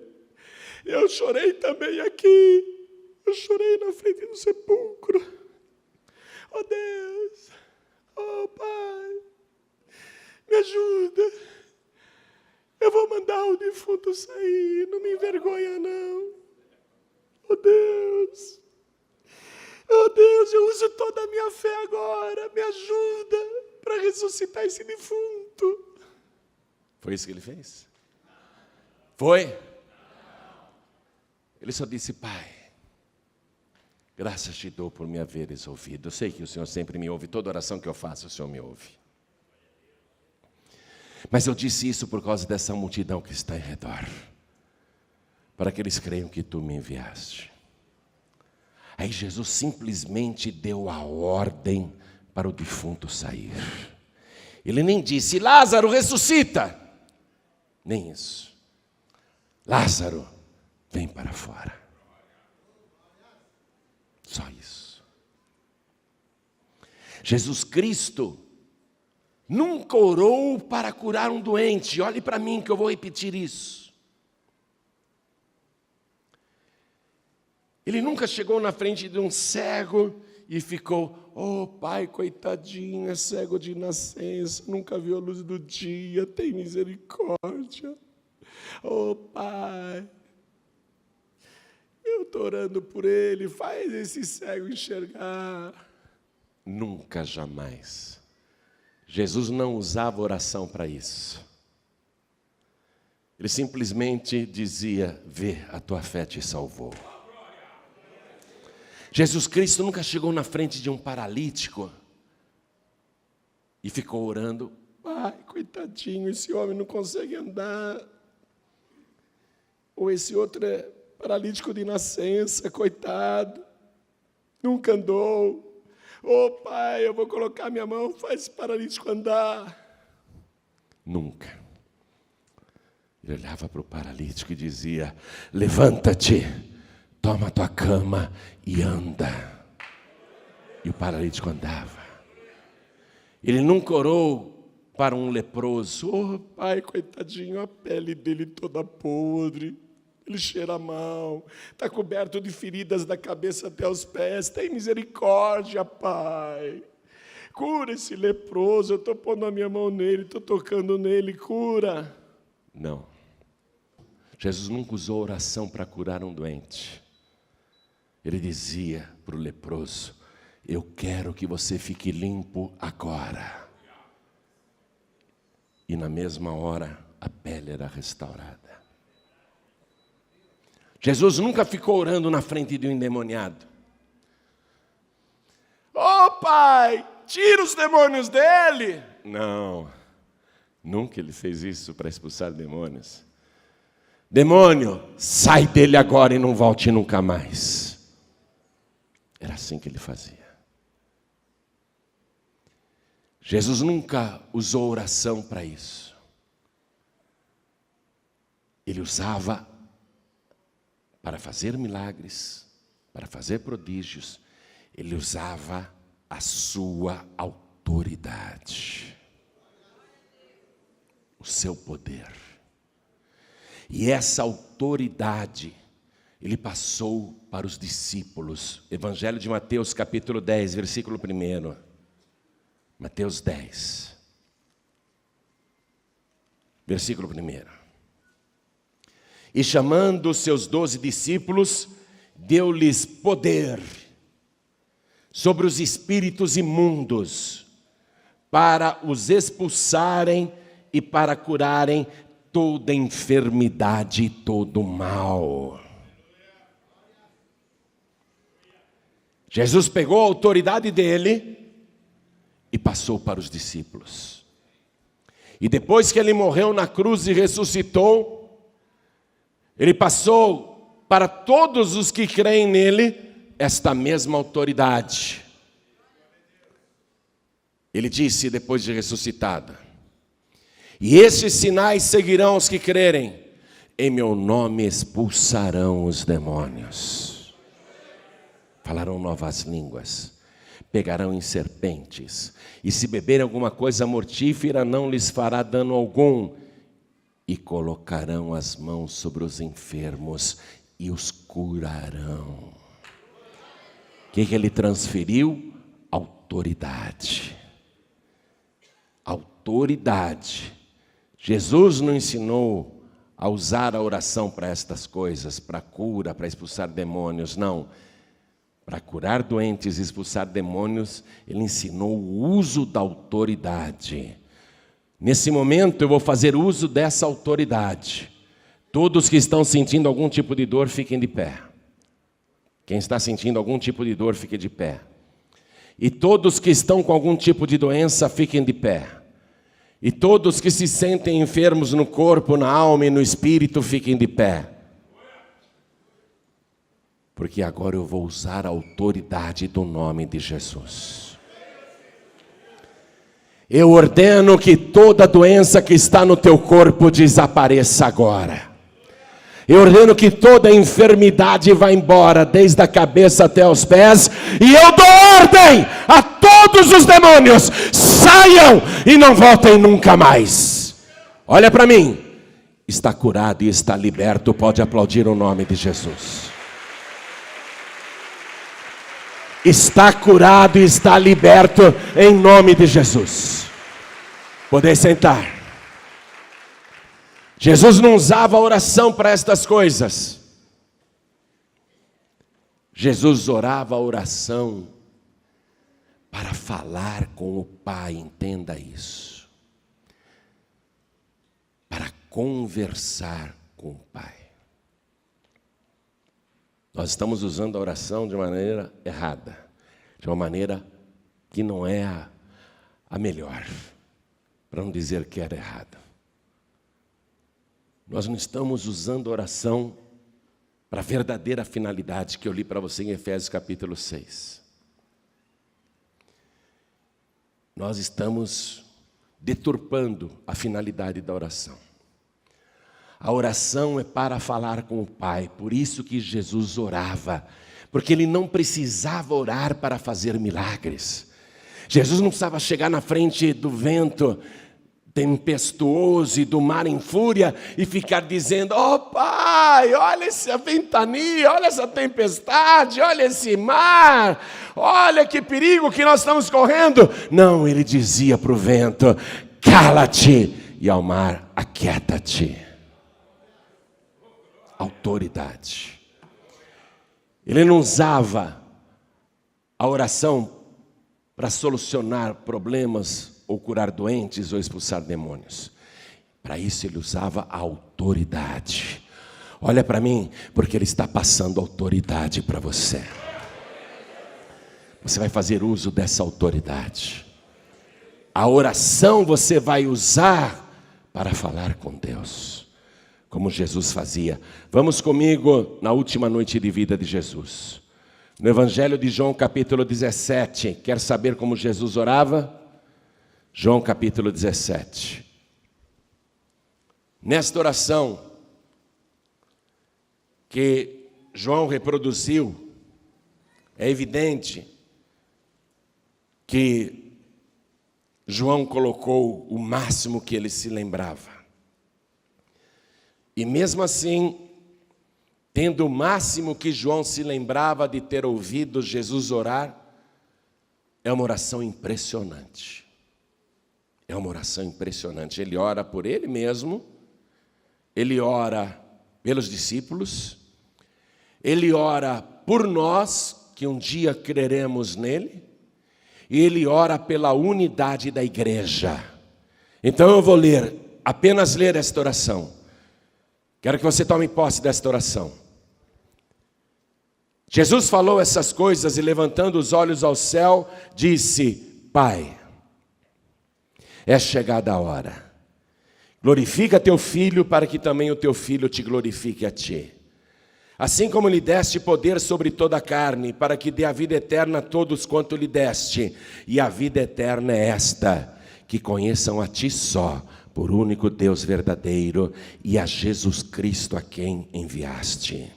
Eu chorei também aqui. Eu chorei na frente do sepulcro. Oh Deus, oh Pai, me ajuda. Eu vou mandar o defunto sair, não me envergonha não. Oh Deus, eu uso toda a minha fé agora, me ajuda para ressuscitar esse defunto." Foi isso que ele fez? Foi? Ele só disse: "Pai, graças te dou por me haveres ouvido. Eu sei que o Senhor sempre me ouve, toda oração que eu faço o Senhor me ouve. Mas eu disse isso por causa dessa multidão que está em redor, para que eles creiam que tu me enviaste." Aí Jesus simplesmente deu a ordem para o defunto sair. Ele nem disse: "Lázaro, ressuscita!" Nem isso. "Lázaro, vem para fora." Só isso. Jesus Cristo nunca orou para curar um doente. Olhe para mim que eu vou repetir isso. Ele nunca chegou na frente de um cego e ficou: oh pai, coitadinho, é cego de nascença, nunca viu a luz do dia, tem misericórdia. Oh pai, eu estou orando por ele, faz esse cego enxergar. Nunca, jamais. Jesus não usava oração para isso. Ele simplesmente dizia: vê, a tua fé te salvou. Jesus Cristo nunca chegou na frente de um paralítico e ficou orando: pai, coitadinho, esse homem não consegue andar. Ou esse outro é paralítico de nascença, coitado, nunca andou. Ô pai, eu vou colocar minha mão, faz esse paralítico andar. Nunca. Ele olhava para o paralítico e dizia: levanta-te, toma a tua cama e anda. E o paralítico andava. Ele nunca orou para um leproso: oh pai, coitadinho, a pele dele toda podre, ele cheira mal, está coberto de feridas da cabeça até os pés, tem misericórdia, pai. Cura esse leproso, eu estou pondo a minha mão nele, estou tocando nele, cura. Não. Jesus nunca usou oração para curar um doente. Ele dizia para o leproso: eu quero que você fique limpo agora. E na mesma hora, a pele era restaurada. Jesus nunca ficou orando na frente de um endemoniado: oh pai, tira os demônios dele. Não, nunca ele fez isso para expulsar demônios. Demônio, sai dele agora e não volte nunca mais. Era assim que ele fazia. Jesus nunca usou oração para isso. Ele usava para fazer milagres, para fazer prodígios. Ele usava a sua autoridade, o seu poder. E essa autoridade ele passou para os discípulos. Evangelho de Mateus, capítulo 10, versículo 1. Mateus 10, versículo 1. E chamando os seus 12 discípulos, deu-lhes poder sobre os espíritos imundos, para os expulsarem e para curarem toda enfermidade e todo mal. Jesus pegou a autoridade dele e passou para os discípulos. E depois que ele morreu na cruz e ressuscitou, ele passou para todos os que creem nele esta mesma autoridade. Ele disse depois de ressuscitado: e esses sinais seguirão os que crerem, em meu nome expulsarão os demônios, falarão novas línguas, pegarão em serpentes, e se beberem alguma coisa mortífera não lhes fará dano algum, e colocarão as mãos sobre os enfermos e os curarão. O que ele transferiu? Autoridade. Autoridade. Jesus não ensinou a usar a oração para estas coisas, para cura, para expulsar demônios, não. Para curar doentes e expulsar demônios, ele ensinou o uso da autoridade. Nesse momento eu vou fazer uso dessa autoridade. Todos que estão sentindo algum tipo de dor, fiquem de pé. Quem está sentindo algum tipo de dor, fique de pé. E todos que estão com algum tipo de doença, fiquem de pé. E todos que se sentem enfermos no corpo, na alma e no espírito, fiquem de pé. Porque agora eu vou usar a autoridade do nome de Jesus. Eu ordeno que toda doença que está no teu corpo desapareça agora. Eu ordeno que toda enfermidade vá embora, desde a cabeça até os pés. E eu dou ordem a todos os demônios: saiam e não voltem nunca mais. Olha para mim. Está curado e está liberto. Pode aplaudir o nome de Jesus. está curado e está liberto em nome de Jesus. Podem sentar. Jesus não usava a oração para estas coisas. Jesus orava a oração para falar com o Pai, entenda isso. Para conversar com o Pai. Nós estamos usando a oração de maneira errada, de uma maneira que não é a melhor, para não dizer que era errada. Nós não estamos usando a oração para a verdadeira finalidade que eu li para você em Efésios capítulo 6. Nós estamos deturpando a finalidade da oração. A oração é para falar com o Pai, por isso que Jesus orava, porque Ele não precisava orar para fazer milagres. Jesus não precisava chegar na frente do vento tempestuoso e do mar em fúria e ficar dizendo: ó Pai, olha essa ventania, olha essa tempestade, olha esse mar, olha que perigo que nós estamos correndo. Não, Ele dizia para o vento: cala-te, e ao mar: aquieta-te. Autoridade. Ele não usava a oração para solucionar problemas ou curar doentes ou expulsar demônios. Para isso ele usava a autoridade. Olha para mim, porque ele está passando autoridade para você. Você vai fazer uso dessa autoridade. A oração você vai usar para falar com Deus, como Jesus fazia. Vamos comigo na última noite de vida de Jesus. No Evangelho de João, capítulo 17. Quer saber como Jesus orava? João, capítulo 17. Nesta oração que João reproduziu, é evidente que João colocou o máximo que ele se lembrava. E mesmo assim, tendo o máximo que João se lembrava de ter ouvido Jesus orar, é uma oração impressionante. É uma oração impressionante. Ele ora por ele mesmo, ele ora pelos discípulos, ele ora por nós, que um dia creremos nele, e ele ora pela unidade da igreja. Então eu vou apenas ler esta oração. Quero que você tome posse desta oração. Jesus falou essas coisas e, levantando os olhos ao céu, disse: Pai, é chegada a hora. Glorifica teu filho, para que também o teu filho te glorifique a ti. Assim como lhe deste poder sobre toda a carne, para que dê a vida eterna a todos quanto lhe deste. E a vida eterna é esta: que conheçam a ti só, por único Deus verdadeiro, e a Jesus Cristo a quem enviaste.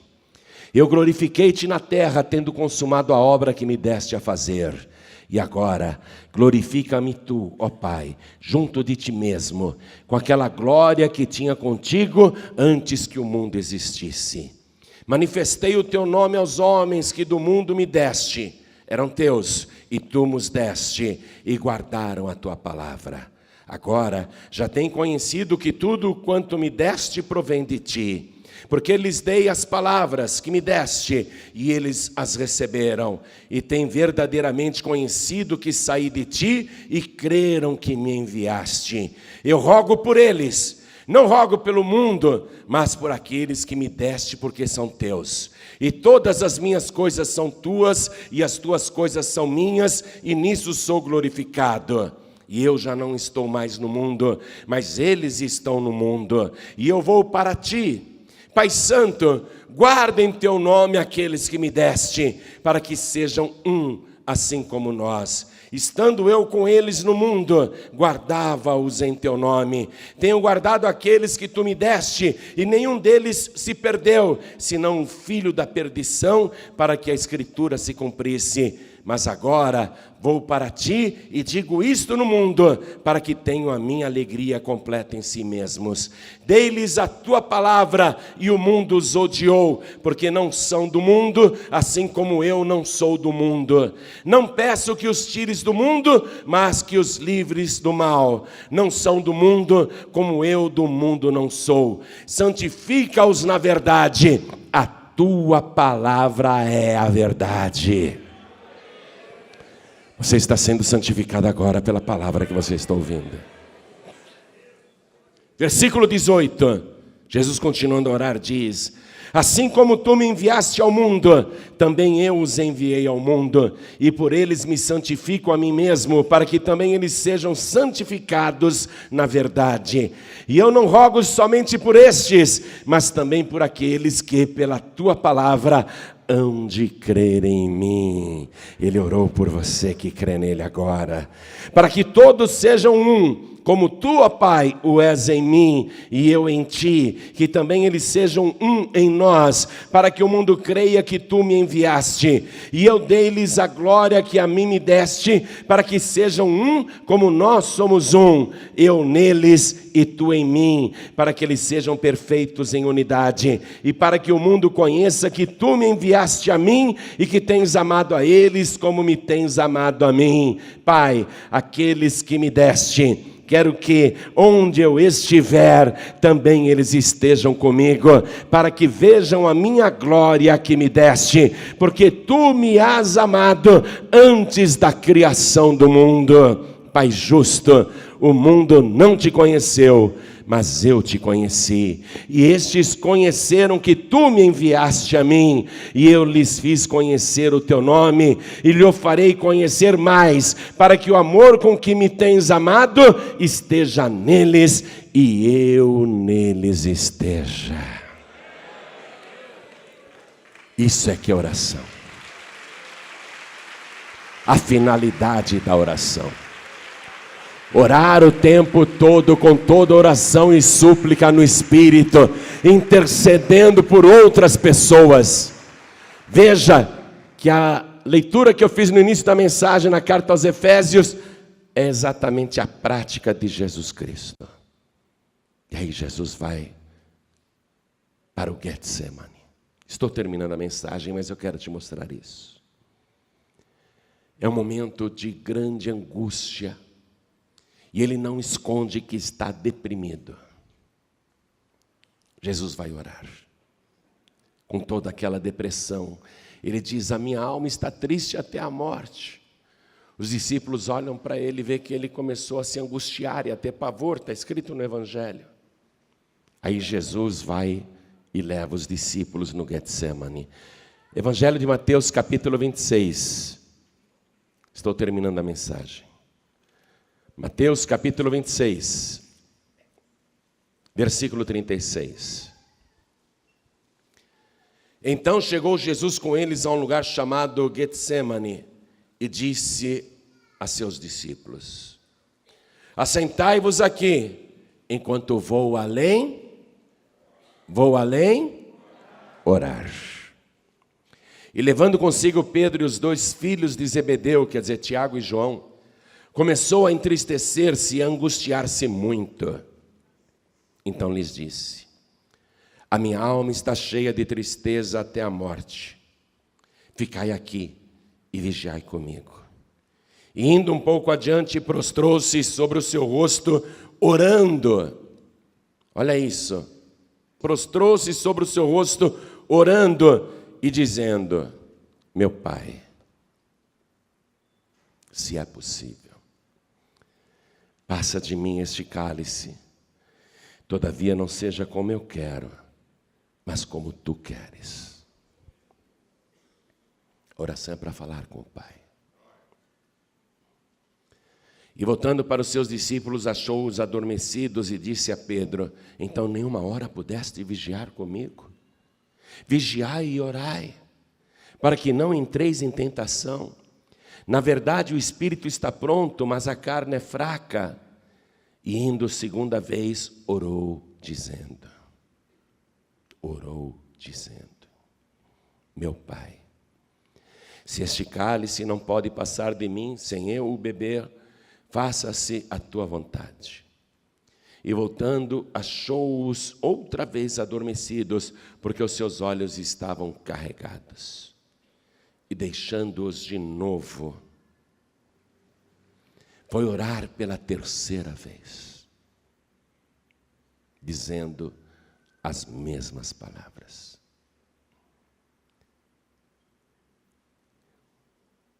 Eu glorifiquei-te na terra, tendo consumado a obra que me deste a fazer. E agora, glorifica-me tu, ó Pai, junto de ti mesmo, com aquela glória que tinha contigo antes que o mundo existisse. Manifestei o teu nome aos homens que do mundo me deste. Eram teus, e tu nos deste, e guardaram a tua palavra. Agora já têm conhecido que tudo quanto me deste provém de ti, porque lhes dei as palavras que me deste, e eles as receberam, e têm verdadeiramente conhecido que saí de ti, e creram que me enviaste. Eu rogo por eles, não rogo pelo mundo, mas por aqueles que me deste, porque são teus. E todas as minhas coisas são tuas, e as tuas coisas são minhas, e nisso sou glorificado. E eu já não estou mais no mundo, mas eles estão no mundo, e eu vou para ti. Pai Santo, guarda em teu nome aqueles que me deste, para que sejam um, assim como nós. Estando eu com eles no mundo, guardava-os em teu nome. Tenho guardado aqueles que tu me deste, e nenhum deles se perdeu, senão um filho da perdição, para que a Escritura se cumprisse. mas agora vou para ti e digo isto no mundo, para que tenham a minha alegria completa em si mesmos. Dei-lhes a tua palavra e o mundo os odiou, porque não são do mundo, assim como eu não sou do mundo. Não peço que os tires do mundo, mas que os livres do mal. Não são do mundo, como eu do mundo não sou. Santifica-os na verdade. A tua palavra é a verdade. Você está sendo santificado agora pela palavra que você está ouvindo. Versículo 18, Jesus continuando a orar diz: assim como tu me enviaste ao mundo, também eu os enviei ao mundo, e por eles me santifico a mim mesmo, para que também eles sejam santificados na verdade. E eu não rogo somente por estes, mas também por aqueles que pela tua palavra hão de crer em mim. Ele orou por você que crê nele agora, para que todos sejam um, como tu, ó Pai, o és em mim e eu em ti, que também eles sejam um em nós, para que o mundo creia que tu me enviaste. E eu dei-lhes a glória que a mim me deste, para que sejam um, como nós somos um, eu neles e tu em mim, para que eles sejam perfeitos em unidade, e para que o mundo conheça que tu me enviaste a mim, e que tens amado a eles como me tens amado a mim. Pai, aqueles que me deste, quero que onde eu estiver, também eles estejam comigo, para que vejam a minha glória que me deste, porque tu me has amado antes da criação do mundo. Pai justo, o mundo não te conheceu, mas eu te conheci, e estes conheceram que tu me enviaste a mim, e eu lhes fiz conhecer o teu nome, e lhe farei conhecer mais, para que o amor com que me tens amado esteja neles, e eu neles esteja. Isso é que é oração. A finalidade da oração. Orar o tempo todo com toda oração e súplica no Espírito, intercedendo por outras pessoas. Veja que a leitura que eu fiz no início da mensagem na carta aos Efésios é exatamente a prática de Jesus Cristo. E aí Jesus vai para o Getsemane. Estou terminando a mensagem, mas eu quero te mostrar isso. É um momento de grande angústia. E ele não esconde que está deprimido. Jesus vai orar. Com toda aquela depressão. Ele diz: a minha alma está triste até a morte. Os discípulos olham para ele e vê que ele começou a se angustiar e a ter pavor. Está escrito no Evangelho. Aí Jesus vai e leva os discípulos no Getsemane. Evangelho de Mateus, capítulo 26. Estou terminando a mensagem. Mateus capítulo 26, versículo 36. Então chegou Jesus com eles a um lugar chamado Getsemane e disse a seus discípulos: assentai-vos aqui, enquanto vou além orar. E levando consigo Pedro e os dois filhos de Zebedeu, quer dizer, Tiago e João, começou a entristecer-se e a angustiar-se muito. Então lhes disse: a minha alma está cheia de tristeza até a morte. Ficai aqui e vigiai comigo. E indo um pouco adiante, prostrou-se sobre o seu rosto, orando. Olha isso. Prostrou-se sobre o seu rosto, orando e dizendo: meu Pai, se é possível, passa de mim este cálice, todavia não seja como eu quero, mas como tu queres. A oração é para falar com o Pai. E voltando para os seus discípulos, achou-os adormecidos e disse a Pedro: então nenhuma hora pudeste vigiar comigo? Vigiai e orai, para que não entreis em tentação. Na verdade, o espírito está pronto, mas a carne é fraca. E indo segunda vez, orou dizendo: meu Pai, Se este cálice não pode passar de mim sem eu o beber, faça-se a tua vontade. E voltando, achou-os outra vez adormecidos, porque os seus olhos estavam carregados. E deixando-os de novo, foi orar pela terceira vez, dizendo as mesmas palavras.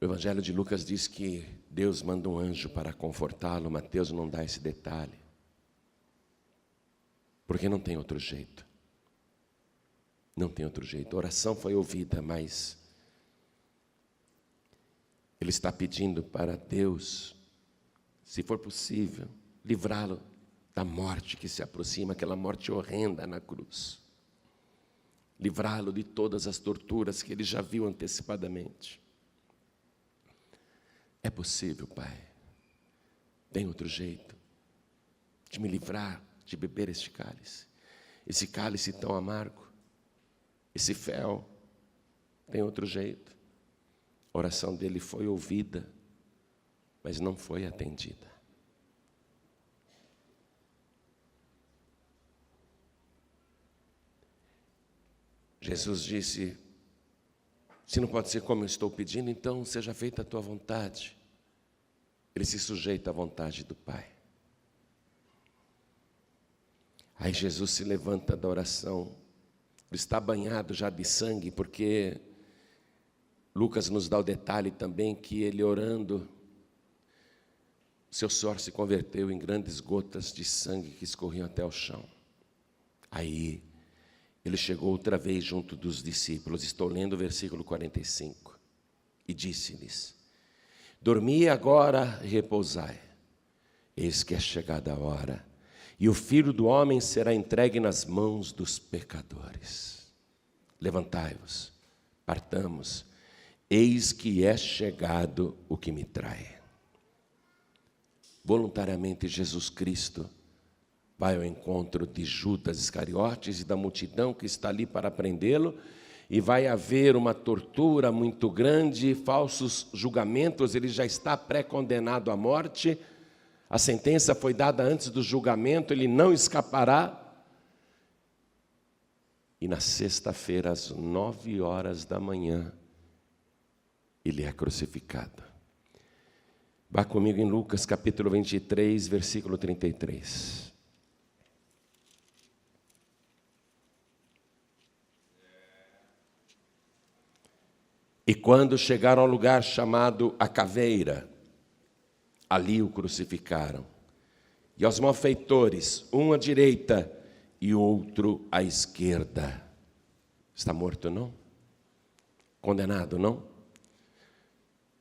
O Evangelho de Lucas diz que Deus manda um anjo para confortá-lo. Mateus não dá esse detalhe, porque não tem outro jeito. Não tem outro jeito. A oração foi ouvida, mas ele está pedindo para Deus, se for possível, livrá-lo da morte que se aproxima, aquela morte horrenda na cruz. Livrá-lo de todas as torturas que ele já viu antecipadamente. É possível, Pai. Tem outro jeito de me livrar de beber este cálice. Esse cálice tão amargo, esse fel. Tem outro jeito. A oração dele foi ouvida, mas não foi atendida. Jesus disse: se não pode ser como eu estou pedindo, então seja feita a tua vontade. Ele se sujeita à vontade do Pai. Aí Jesus se levanta da oração. Ele está banhado já de sangue, porque Lucas nos dá o detalhe também que ele orando, seu suor se converteu em grandes gotas de sangue que escorriam até o chão. Aí ele chegou outra vez junto dos discípulos, estou lendo o versículo 45, e disse-lhes: dormi agora e repousai, eis que é chegada a hora, e o Filho do Homem será entregue nas mãos dos pecadores. Levantai-vos, partamos, eis que é chegado o que me trai. Voluntariamente Jesus Cristo vai ao encontro de Judas Iscariotes e da multidão que está ali para prendê-lo, e vai haver uma tortura muito grande, falsos julgamentos, ele já está pré-condenado à morte, a sentença foi dada antes do julgamento, ele não escapará. E na sexta-feira, às 9h da manhã, ele é crucificado. Vá comigo em Lucas capítulo 23, versículo 33. E quando chegaram ao lugar chamado a Caveira, ali o crucificaram. E aos malfeitores, um à direita e outro à esquerda. Está morto, não? Condenado, não?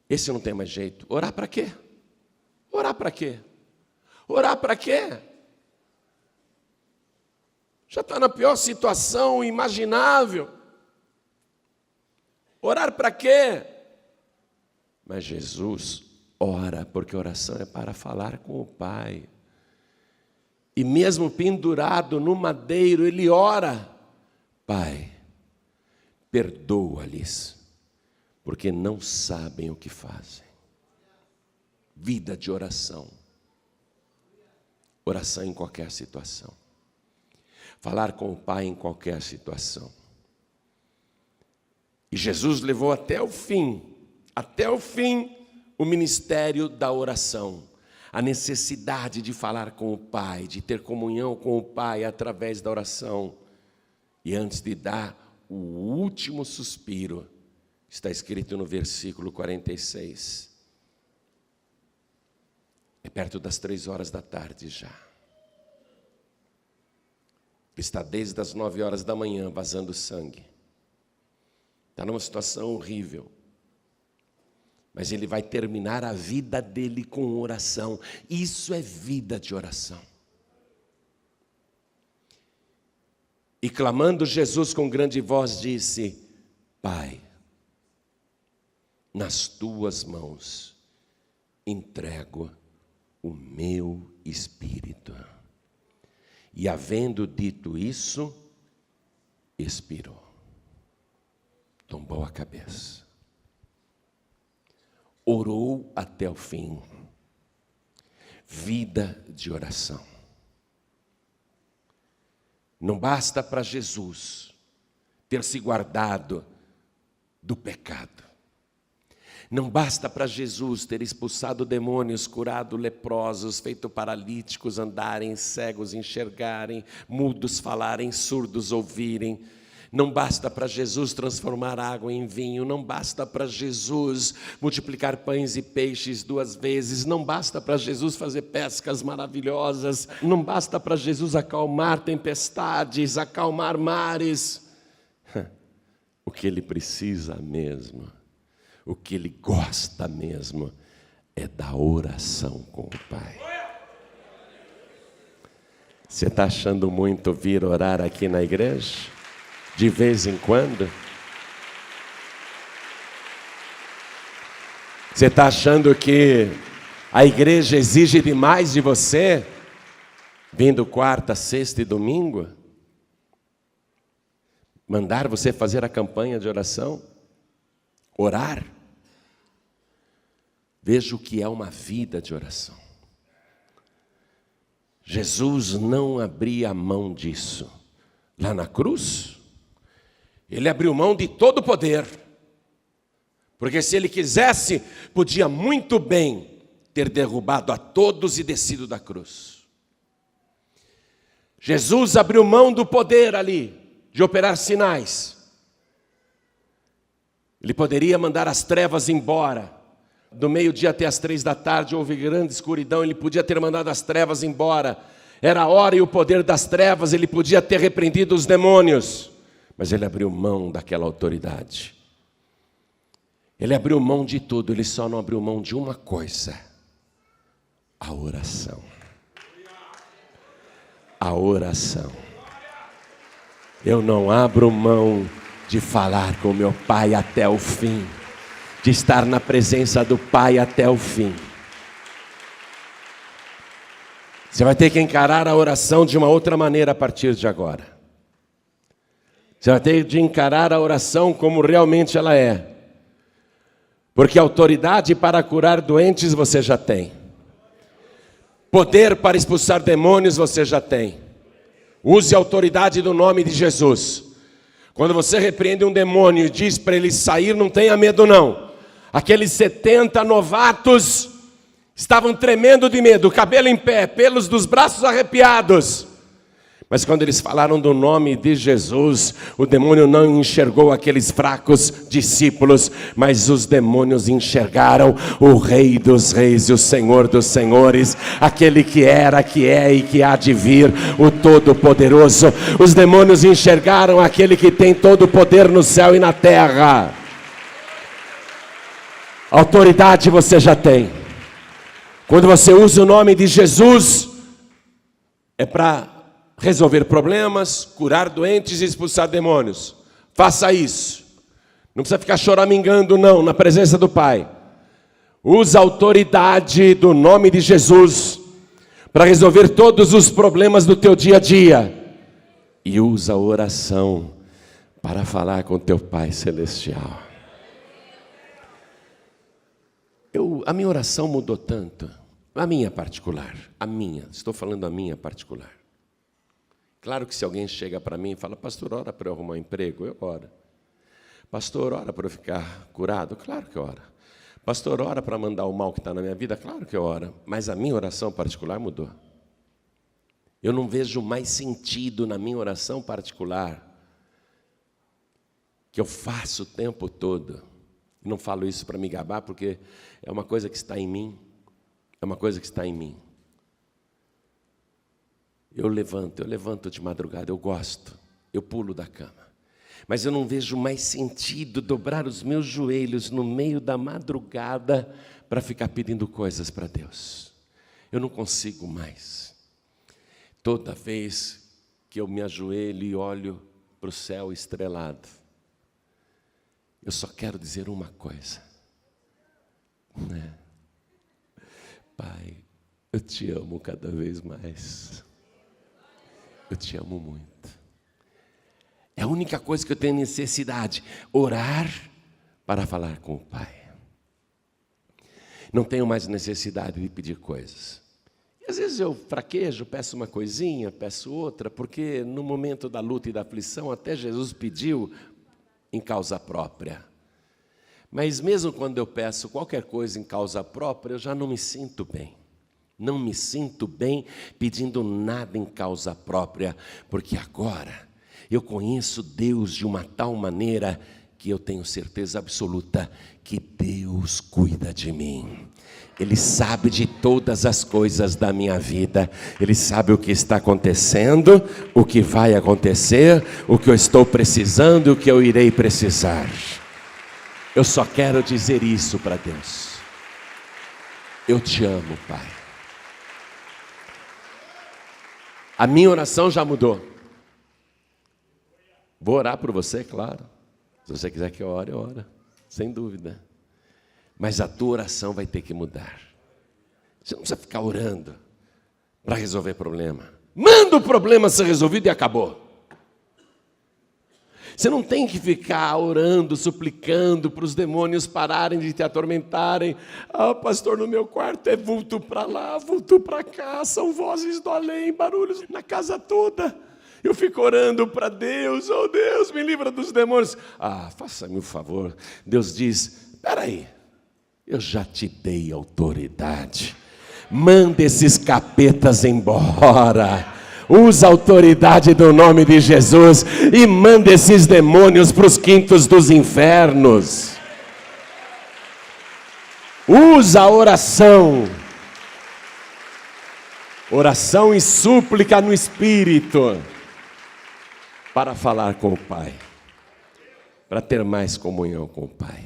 Esse não tem mais jeito. Orar para quê? Orar para quê? Orar para quê? Já está na pior situação imaginável. Orar para quê? Mas Jesus ora, porque oração é para falar com o Pai. E mesmo pendurado no madeiro, ele ora: Pai, perdoa-lhes, porque não sabem o que fazem. Vida de oração. Oração em qualquer situação. Falar com o Pai em qualquer situação. E Jesus levou até o fim, o ministério da oração. A necessidade de falar com o Pai, de ter comunhão com o Pai através da oração. E antes de dar o último suspiro, está escrito no versículo 46. É perto das 3h da tarde já. Está desde as 9h da manhã vazando sangue. Está numa situação horrível. Mas ele vai terminar a vida dele com oração. Isso é vida de oração. E clamando, Jesus com grande voz disse: Pai, nas tuas mãos entrego o meu espírito. E havendo dito isso, expirou. Tombou a cabeça. orou até o fim. Vida de oração. Não basta para Jesus ter se guardado do pecado. Não basta para Jesus ter expulsado demônios, curado leprosos, feito paralíticos andarem, cegos enxergarem, mudos falarem, surdos ouvirem. Não basta para Jesus transformar água em vinho, não basta para Jesus multiplicar pães e peixes 2 vezes, não basta para Jesus fazer pescas maravilhosas, não basta para Jesus acalmar tempestades, acalmar mares. O que Ele precisa mesmo, o que Ele gosta mesmo, é da oração com o Pai. Você está achando muito vir orar aqui na igreja? De vez em quando? Você está achando que a igreja exige demais de você? Vindo quarta, sexta e domingo? Mandar você fazer a campanha de oração? Orar? Veja o que é uma vida de oração. Jesus não abria mão disso. Lá na cruz, Ele abriu mão de todo o poder. Porque se Ele quisesse, podia muito bem ter derrubado a todos e descido da cruz. Jesus abriu mão do poder ali, de operar sinais. Ele poderia mandar as trevas embora. Do meio-dia até as 3 da tarde houve grande escuridão, Ele podia ter mandado as trevas embora. Era a hora e o poder das trevas, Ele podia ter repreendido os demônios. Mas Ele abriu mão daquela autoridade. Ele abriu mão de tudo, Ele só não abriu mão de uma coisa: a oração. A oração. Eu não abro mão de falar com meu Pai até o fim, de estar na presença do Pai até o fim. Você vai ter que encarar a oração de uma outra maneira a partir de agora. Você vai ter de encarar a oração como realmente ela é. Porque autoridade para curar doentes você já tem. Poder para expulsar demônios você já tem. Use a autoridade do nome de Jesus. Quando você repreende um demônio e diz para ele sair, não tenha medo não. Aqueles 70 novatos estavam tremendo de medo, cabelo em pé, pelos dos braços arrepiados. Mas quando eles falaram do nome de Jesus, o demônio não enxergou aqueles fracos discípulos, mas os demônios enxergaram o Rei dos Reis e o Senhor dos Senhores, aquele que era, que é e que há de vir, o Todo-Poderoso. Os demônios enxergaram aquele que tem todo o poder no céu e na terra. Autoridade você já tem. Quando você usa o nome de Jesus, é para resolver problemas, curar doentes e expulsar demônios. Faça isso. Não precisa ficar choramingando não, na presença do Pai. Usa a autoridade do nome de Jesus para resolver todos os problemas do teu dia a dia. E usa a oração para falar com teu Pai Celestial. A minha oração mudou tanto. A minha particular. Estou falando a minha particular. Claro que se alguém chega para mim e fala: pastor, ora para eu arrumar um emprego, eu oro. Pastor, ora para eu ficar curado, claro que eu oro. Pastor, ora para mandar o mal que está na minha vida, claro que eu oro. Mas a minha oração particular mudou. Eu não vejo mais sentido na minha oração particular, que eu faço o tempo todo. Não falo isso para me gabar, porque é uma coisa que está em mim. É uma coisa que está em mim. Eu levanto de madrugada, eu gosto, eu pulo da cama. Mas eu não vejo mais sentido dobrar os meus joelhos no meio da madrugada para ficar pedindo coisas para Deus. Eu não consigo mais. Toda vez que eu me ajoelho e olho para o céu estrelado, eu só quero dizer uma coisa, né? Pai, eu te amo cada vez mais. Eu te amo muito. É a única coisa que eu tenho necessidade, orar para falar com o Pai. Não tenho mais necessidade de pedir coisas. E às vezes eu fraquejo, peço uma coisinha, peço outra, porque no momento da luta e da aflição, até Jesus pediu em causa própria. Mas mesmo quando eu peço qualquer coisa em causa própria, eu já não me sinto bem. Não me sinto bem pedindo nada em causa própria, porque agora eu conheço Deus de uma tal maneira que eu tenho certeza absoluta que Deus cuida de mim. Ele sabe de todas as coisas da minha vida. Ele sabe o que está acontecendo, o que vai acontecer, o que eu estou precisando e o que eu irei precisar. Eu só quero dizer isso para Deus. Eu te amo, Pai. A minha oração já mudou. Vou orar por você, claro. Se você quiser que eu ore, ora. Sem dúvida. Mas a tua oração vai ter que mudar. Você não precisa ficar orando para resolver problema. Manda o problema ser resolvido e acabou. Você não tem que ficar orando, suplicando para os demônios pararem de te atormentarem. Ah, pastor, no meu quarto é vulto para lá, vulto para cá, são vozes do além, barulhos na casa toda. Eu fico orando para Deus, oh Deus, me livra dos demônios. Ah, faça-me um favor. Deus diz, espera aí, eu já te dei autoridade. Manda esses capetas embora. Usa a autoridade do nome de Jesus e manda esses demônios para os quintos dos infernos. Usa a oração. Oração e súplica no Espírito. Para falar com o Pai. Para ter mais comunhão com o Pai.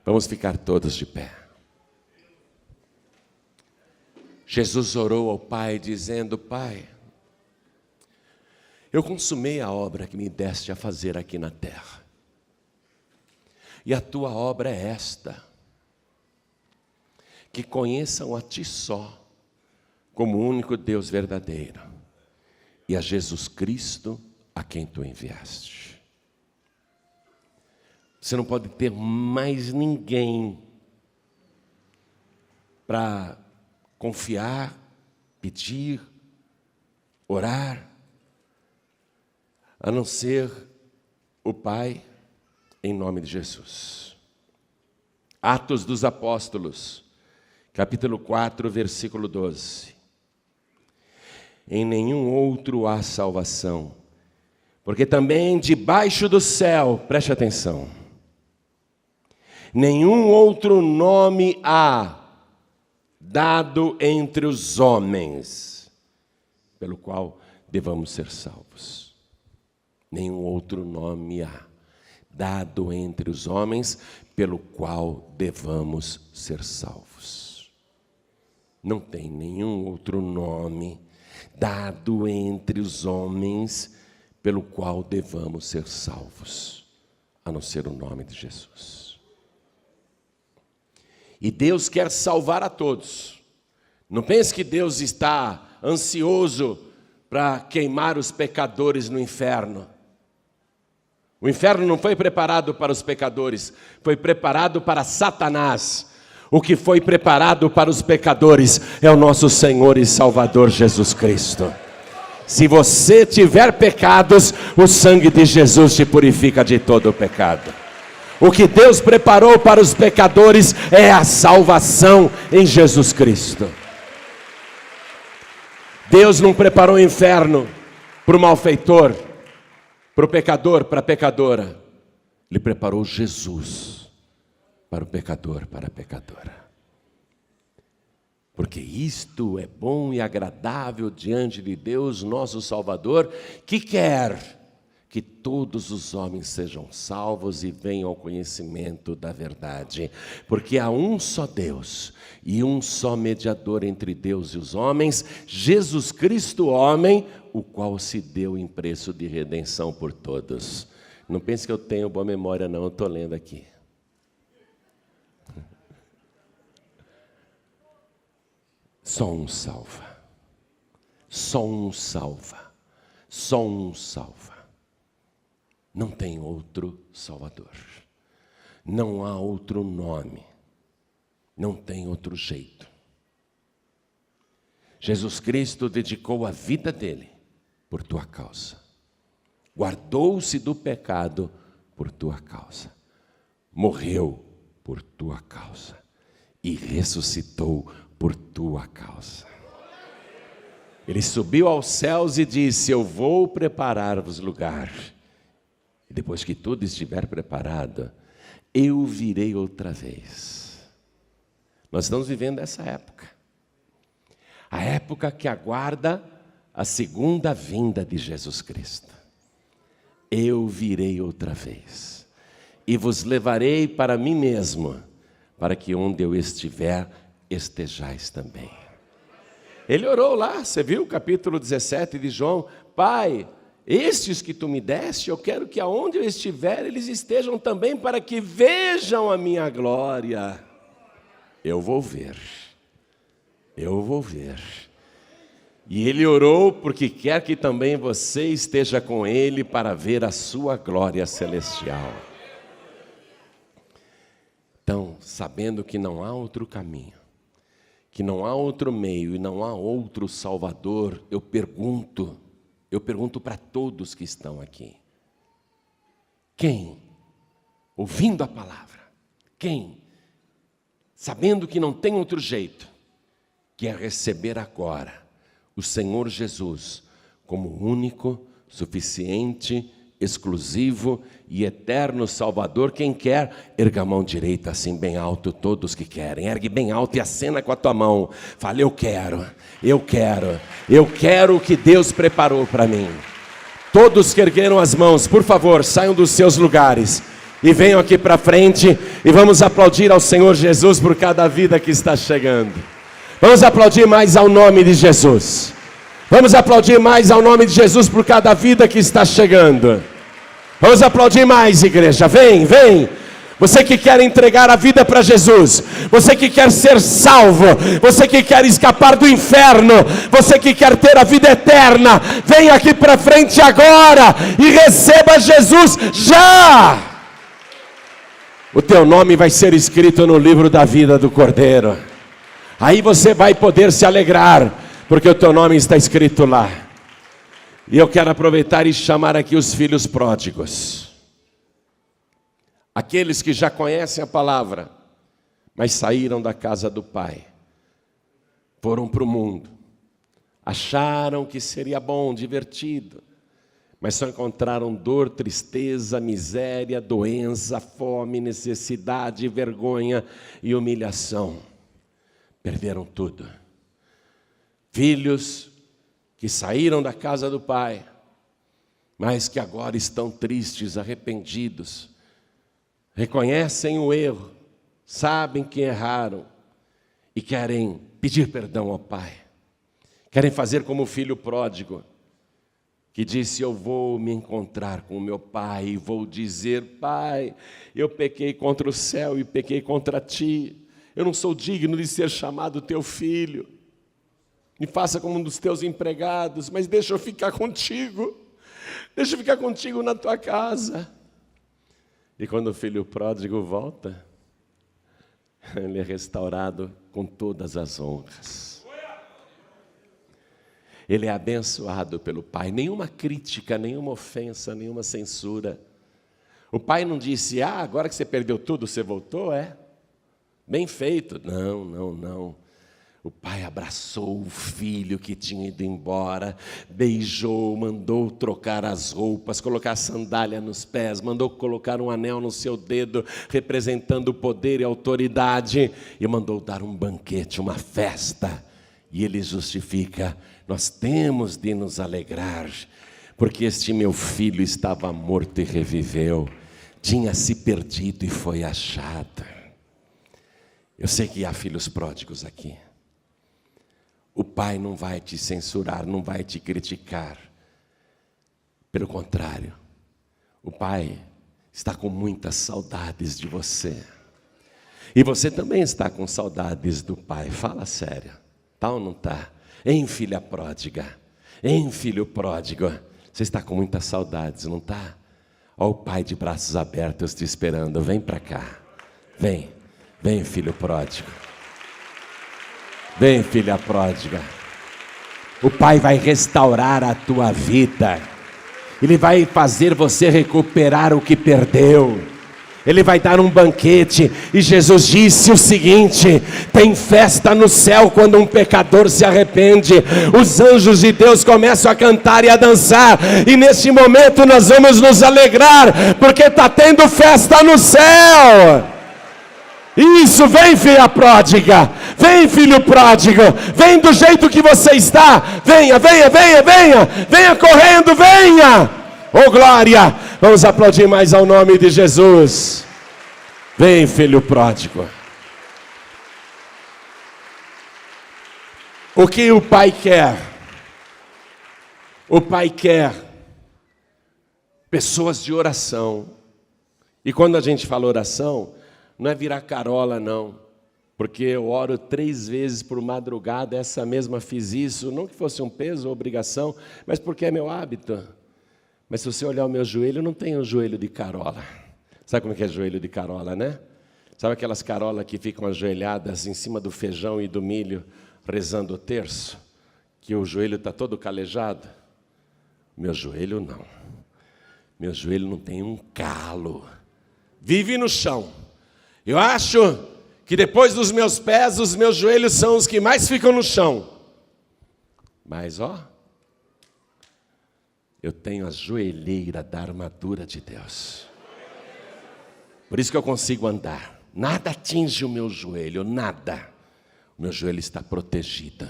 Vamos ficar todos de pé. Jesus orou ao Pai dizendo, Pai, eu consumei a obra que me deste a fazer aqui na terra. E a tua obra é esta: que conheçam a ti só, como o único Deus verdadeiro, e a Jesus Cristo, a quem tu enviaste. Você não pode ter mais ninguém para confiar, pedir, orar, a não ser o Pai, em nome de Jesus. Atos dos Apóstolos, capítulo 4, versículo 12. Em nenhum outro há salvação, porque também debaixo do céu, preste atenção, nenhum outro nome há dado entre os homens, pelo qual devamos ser salvos. Nenhum outro nome há dado entre os homens, pelo qual devamos ser salvos. Não tem nenhum outro nome dado entre os homens, pelo qual devamos ser salvos, a não ser o nome de Jesus. E Deus quer salvar a todos. Não pense que Deus está ansioso para queimar os pecadores no inferno. O inferno não foi preparado para os pecadores, foi preparado para Satanás. O que foi preparado para os pecadores é o nosso Senhor e Salvador Jesus Cristo. Se você tiver pecados, o sangue de Jesus te purifica de todo o pecado. O que Deus preparou para os pecadores é a salvação em Jesus Cristo. Deus não preparou o inferno para o malfeitor, para o pecador, para a pecadora. Ele preparou Jesus para o pecador, para a pecadora. Porque isto é bom e agradável diante de Deus, nosso Salvador, que quer que todos os homens sejam salvos e venham ao conhecimento da verdade. Porque há um só Deus e um só mediador entre Deus e os homens, Jesus Cristo, homem, o qual se deu em preço de redenção por todos. Não pense que eu tenho boa memória, não, eu estou lendo aqui. Só um salva. Só um salva. Só um salva. Não tem outro Salvador. Não há outro nome Não tem outro jeito. Jesus Cristo dedicou a vida dele por tua causa. Guardou-se do pecado por tua causa. Morreu por tua causa. E ressuscitou por tua causa. Ele subiu aos céus e disse: eu vou preparar-vos lugar. E depois que tudo estiver preparado, eu virei outra vez. Nós estamos vivendo essa época. A época que aguarda a segunda vinda de Jesus Cristo. Eu virei outra vez. E vos levarei para mim mesmo, para que onde eu estiver, estejais também. Ele orou lá, você viu o capítulo 17 de João: Pai, estes que tu me deste, eu quero que aonde eu estiver, eles estejam também, para que vejam a minha glória. Eu vou ver. Eu vou ver. E ele orou porque quer que também você esteja com ele para ver a sua glória celestial. Então, sabendo que não há outro caminho, que não há outro meio e não há outro Salvador, eu pergunto para todos que estão aqui: quem, ouvindo a palavra, quem, sabendo que não tem outro jeito, quer receber agora o Senhor Jesus como único, suficiente, exclusivo e eterno Salvador? Quem quer, erga a mão direita assim bem alto. Todos que querem, ergue bem alto e acena com a tua mão. Fala: eu quero o que Deus preparou para mim. Todos que ergueram as mãos, por favor, saiam dos seus lugares e venham aqui para frente e vamos aplaudir ao Senhor Jesus por cada vida que está chegando. Vamos aplaudir mais ao nome de Jesus. Vamos aplaudir mais ao nome de Jesus por cada vida que está chegando. Vamos aplaudir mais, igreja. Vem, vem. Você que quer entregar a vida para Jesus, você que quer ser salvo, você que quer escapar do inferno, você que quer ter a vida eterna, vem aqui para frente agora e receba Jesus já. O teu nome vai ser escrito no livro da vida do Cordeiro. Aí você vai poder se alegrar, porque o teu nome está escrito lá. E eu quero aproveitar e chamar aqui os filhos pródigos. Aqueles que já conhecem a palavra, mas saíram da casa do Pai. Foram para o mundo. Acharam que seria bom, divertido. Mas só encontraram dor, tristeza, miséria, doença, fome, necessidade, vergonha e humilhação. Perderam tudo. Filhos que saíram da casa do Pai, mas que agora estão tristes, arrependidos, reconhecem o erro, sabem que erraram e querem pedir perdão ao Pai. Querem fazer como o filho pródigo, que disse: eu vou me encontrar com o meu pai e vou dizer: Pai, eu pequei contra o céu e pequei contra ti. Eu não sou digno de ser chamado teu filho. Me faça como um dos teus empregados, mas deixa eu ficar contigo. Deixa eu ficar contigo na tua casa. E quando o filho pródigo volta, ele é restaurado com todas as honras. Ele é abençoado pelo Pai. Nenhuma crítica, nenhuma ofensa, nenhuma censura. O Pai não disse: agora que você perdeu tudo, você voltou, bem feito. Não, não, não. O Pai abraçou o filho que tinha ido embora, beijou, mandou trocar as roupas, colocar sandália nos pés, mandou colocar um anel no seu dedo, representando o poder e a autoridade, e mandou dar um banquete, uma festa. E ele justifica: nós temos de nos alegrar, porque este meu filho estava morto e reviveu, tinha se perdido e foi achado. Eu sei que há filhos pródigos aqui. O Pai não vai te censurar, não vai te criticar. Pelo contrário, o Pai está com muitas saudades de você. E você também está com saudades do Pai. Fala sério, tá ou não tá? Hein, filha pródiga? Hein, filho pródigo? Você está com muitas saudades, não tá? Olha o Pai de braços abertos te esperando. Vem para cá. Vem, vem, filho pródigo. Vem, filha pródiga. O Pai vai restaurar a tua vida. Ele vai fazer você recuperar o que perdeu. Ele vai dar um banquete. E Jesus disse o seguinte: tem festa no céu quando um pecador se arrepende. Os anjos de Deus começam a cantar e a dançar. E neste momento nós vamos nos alegrar, porque está tendo festa no céu. Isso, vem, filha pródiga. Vem, filho pródigo. Vem do jeito que você está. Venha, venha, venha, venha. Venha correndo, venha. Oh, glória. Vamos aplaudir mais ao nome de Jesus. Vem, filho pródigo. O que o Pai quer? O Pai quer pessoas de oração. E quando a gente fala oração, não é virar carola, não. Porque eu oro 3 vezes por madrugada, essa mesma fiz isso, não que fosse um peso ou obrigação, mas porque é meu hábito. Mas se você olhar o meu joelho, eu não tenho um joelho de carola. Sabe como é que é joelho de carola, né? Sabe aquelas carolas que ficam ajoelhadas em cima do feijão e do milho, rezando o terço? Que o joelho está todo calejado? Meu joelho não. Meu joelho não tem um calo. Vive no chão. Eu acho que depois dos meus pés, os meus joelhos são os que mais ficam no chão. Mas, eu tenho a joelheira da armadura de Deus. Por isso que eu consigo andar. Nada atinge o meu joelho, nada. O meu joelho está protegido.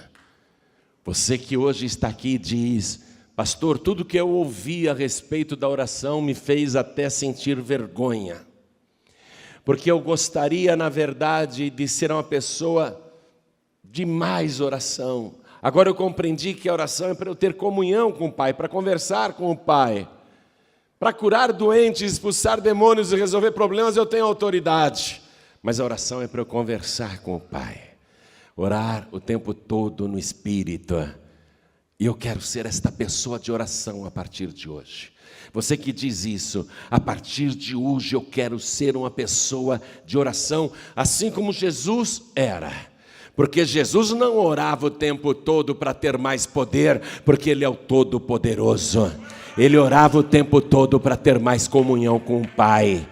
Você que hoje está aqui e diz: pastor, tudo que eu ouvi a respeito da oração me fez até sentir vergonha. Porque eu gostaria, na verdade, de ser uma pessoa de mais oração. Agora eu compreendi que a oração é para eu ter comunhão com o Pai, para conversar com o Pai. Para curar doentes, expulsar demônios e resolver problemas, eu tenho autoridade. Mas a oração é para eu conversar com o Pai. Orar o tempo todo no Espírito. E eu quero ser esta pessoa de oração a partir de hoje. Você que diz isso, a partir de hoje eu quero ser uma pessoa de oração, assim como Jesus era. Porque Jesus não orava o tempo todo para ter mais poder, porque Ele é o Todo-Poderoso. Ele orava o tempo todo para ter mais comunhão com o Pai.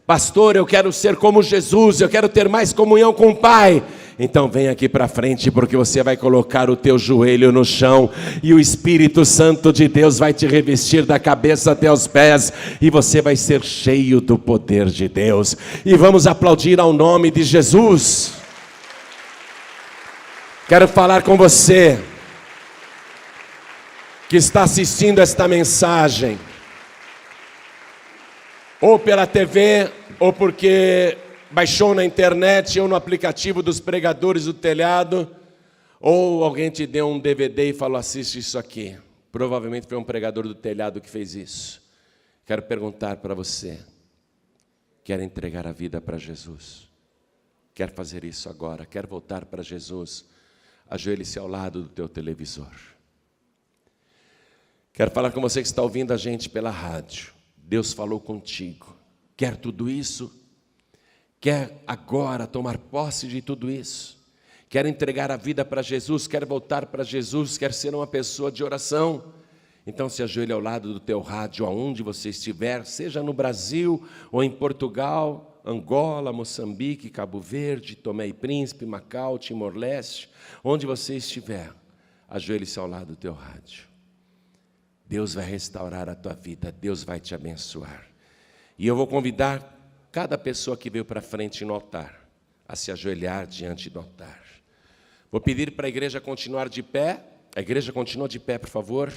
Pastor, eu quero ser como Jesus, eu quero ter mais comunhão com o Pai. Então vem aqui para frente, porque você vai colocar o teu joelho no chão e o Espírito Santo de Deus vai te revestir da cabeça até os pés e você vai ser cheio do poder de Deus. E vamos aplaudir ao nome de Jesus. Quero falar com você que está assistindo esta mensagem, ou pela TV, ou porque baixou na internet, ou no aplicativo dos pregadores do telhado, ou alguém te deu um DVD e falou: assiste isso aqui. Provavelmente foi um pregador do telhado que fez isso. Quero perguntar para você: quer entregar a vida para Jesus? Quer fazer isso agora? Quer voltar para Jesus? Ajoelhe-se ao lado do teu televisor. Quero falar com você que está ouvindo a gente pela rádio. Deus falou contigo. Quer tudo isso? Quer agora tomar posse de tudo isso? Quer entregar a vida para Jesus? Quer voltar para Jesus? Quer ser uma pessoa de oração? Então se ajoelhe ao lado do teu rádio, aonde você estiver, seja no Brasil ou em Portugal, Angola, Moçambique, Cabo Verde, Tomé e Príncipe, Macau, Timor-Leste, onde você estiver, ajoelhe-se ao lado do teu rádio. Deus vai restaurar a tua vida, Deus vai te abençoar. E eu vou convidar cada pessoa que veio para frente no altar a se ajoelhar diante do altar. Vou pedir para a igreja continuar de pé. A igreja continua de pé, por favor.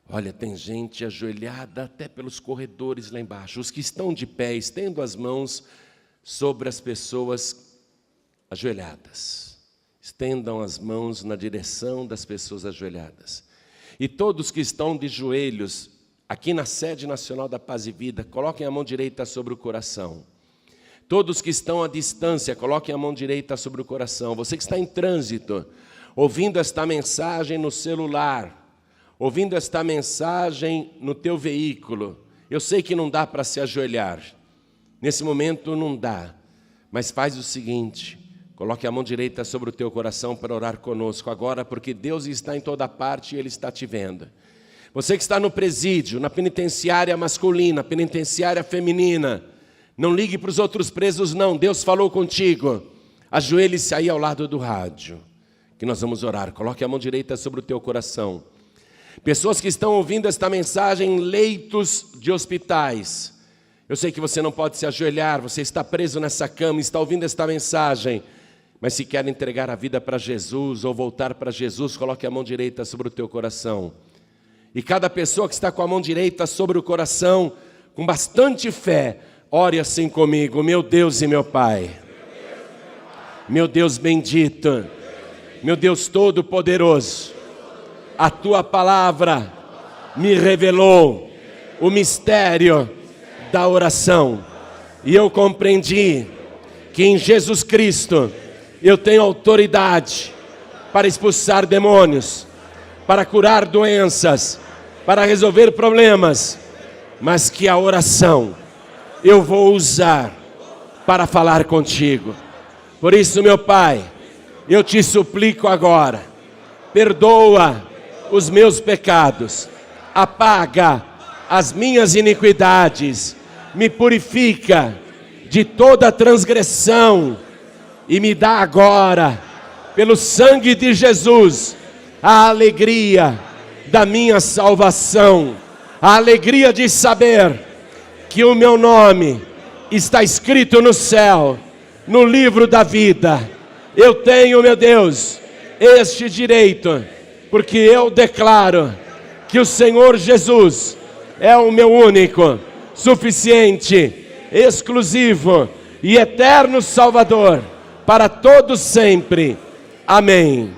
Olha, tem gente ajoelhada até pelos corredores lá embaixo. Os que estão de pé, estendo as mãos sobre as pessoas ajoelhadas. Estendam as mãos na direção das pessoas ajoelhadas. E todos que estão de joelhos, aqui na sede nacional da Paz e Vida, coloquem a mão direita sobre o coração. Todos que estão à distância, coloquem a mão direita sobre o coração. Você que está em trânsito, ouvindo esta mensagem no celular, ouvindo esta mensagem no teu veículo, eu sei que não dá para se ajoelhar. Nesse momento não dá, mas faz o seguinte: Coloque a mão direita sobre o teu coração para orar conosco agora, porque Deus está em toda parte e Ele está te vendo. Você que está no presídio, na penitenciária masculina, penitenciária feminina, não ligue para os outros presos não, Deus falou contigo. Ajoelhe-se aí ao lado do rádio, que nós vamos orar. Coloque a mão direita sobre o teu coração. Pessoas que estão ouvindo esta mensagem em leitos de hospitais. Eu sei que você não pode se ajoelhar, você está preso nessa cama, está ouvindo esta mensagem. Mas se quer entregar a vida para Jesus ou voltar para Jesus, coloque a mão direita sobre o teu coração. E cada pessoa que está com a mão direita sobre o coração, com bastante fé, ore assim comigo: meu Deus e meu Pai, meu Deus bendito, meu Deus todo-poderoso, a Tua palavra me revelou o mistério da oração. E eu compreendi que em Jesus Cristo eu tenho autoridade para expulsar demônios, para curar doenças, para resolver problemas, mas que a oração eu vou usar para falar contigo. Por isso, meu Pai, eu te suplico agora, perdoa os meus pecados, apaga as minhas iniquidades, me purifica de toda transgressão e me dá agora, pelo sangue de Jesus, a alegria da minha salvação, a alegria de saber que o meu nome está escrito no céu, no livro da vida. Eu tenho, meu Deus, este direito, porque eu declaro que o Senhor Jesus é o meu único, suficiente, exclusivo e eterno Salvador para todos sempre. Amém.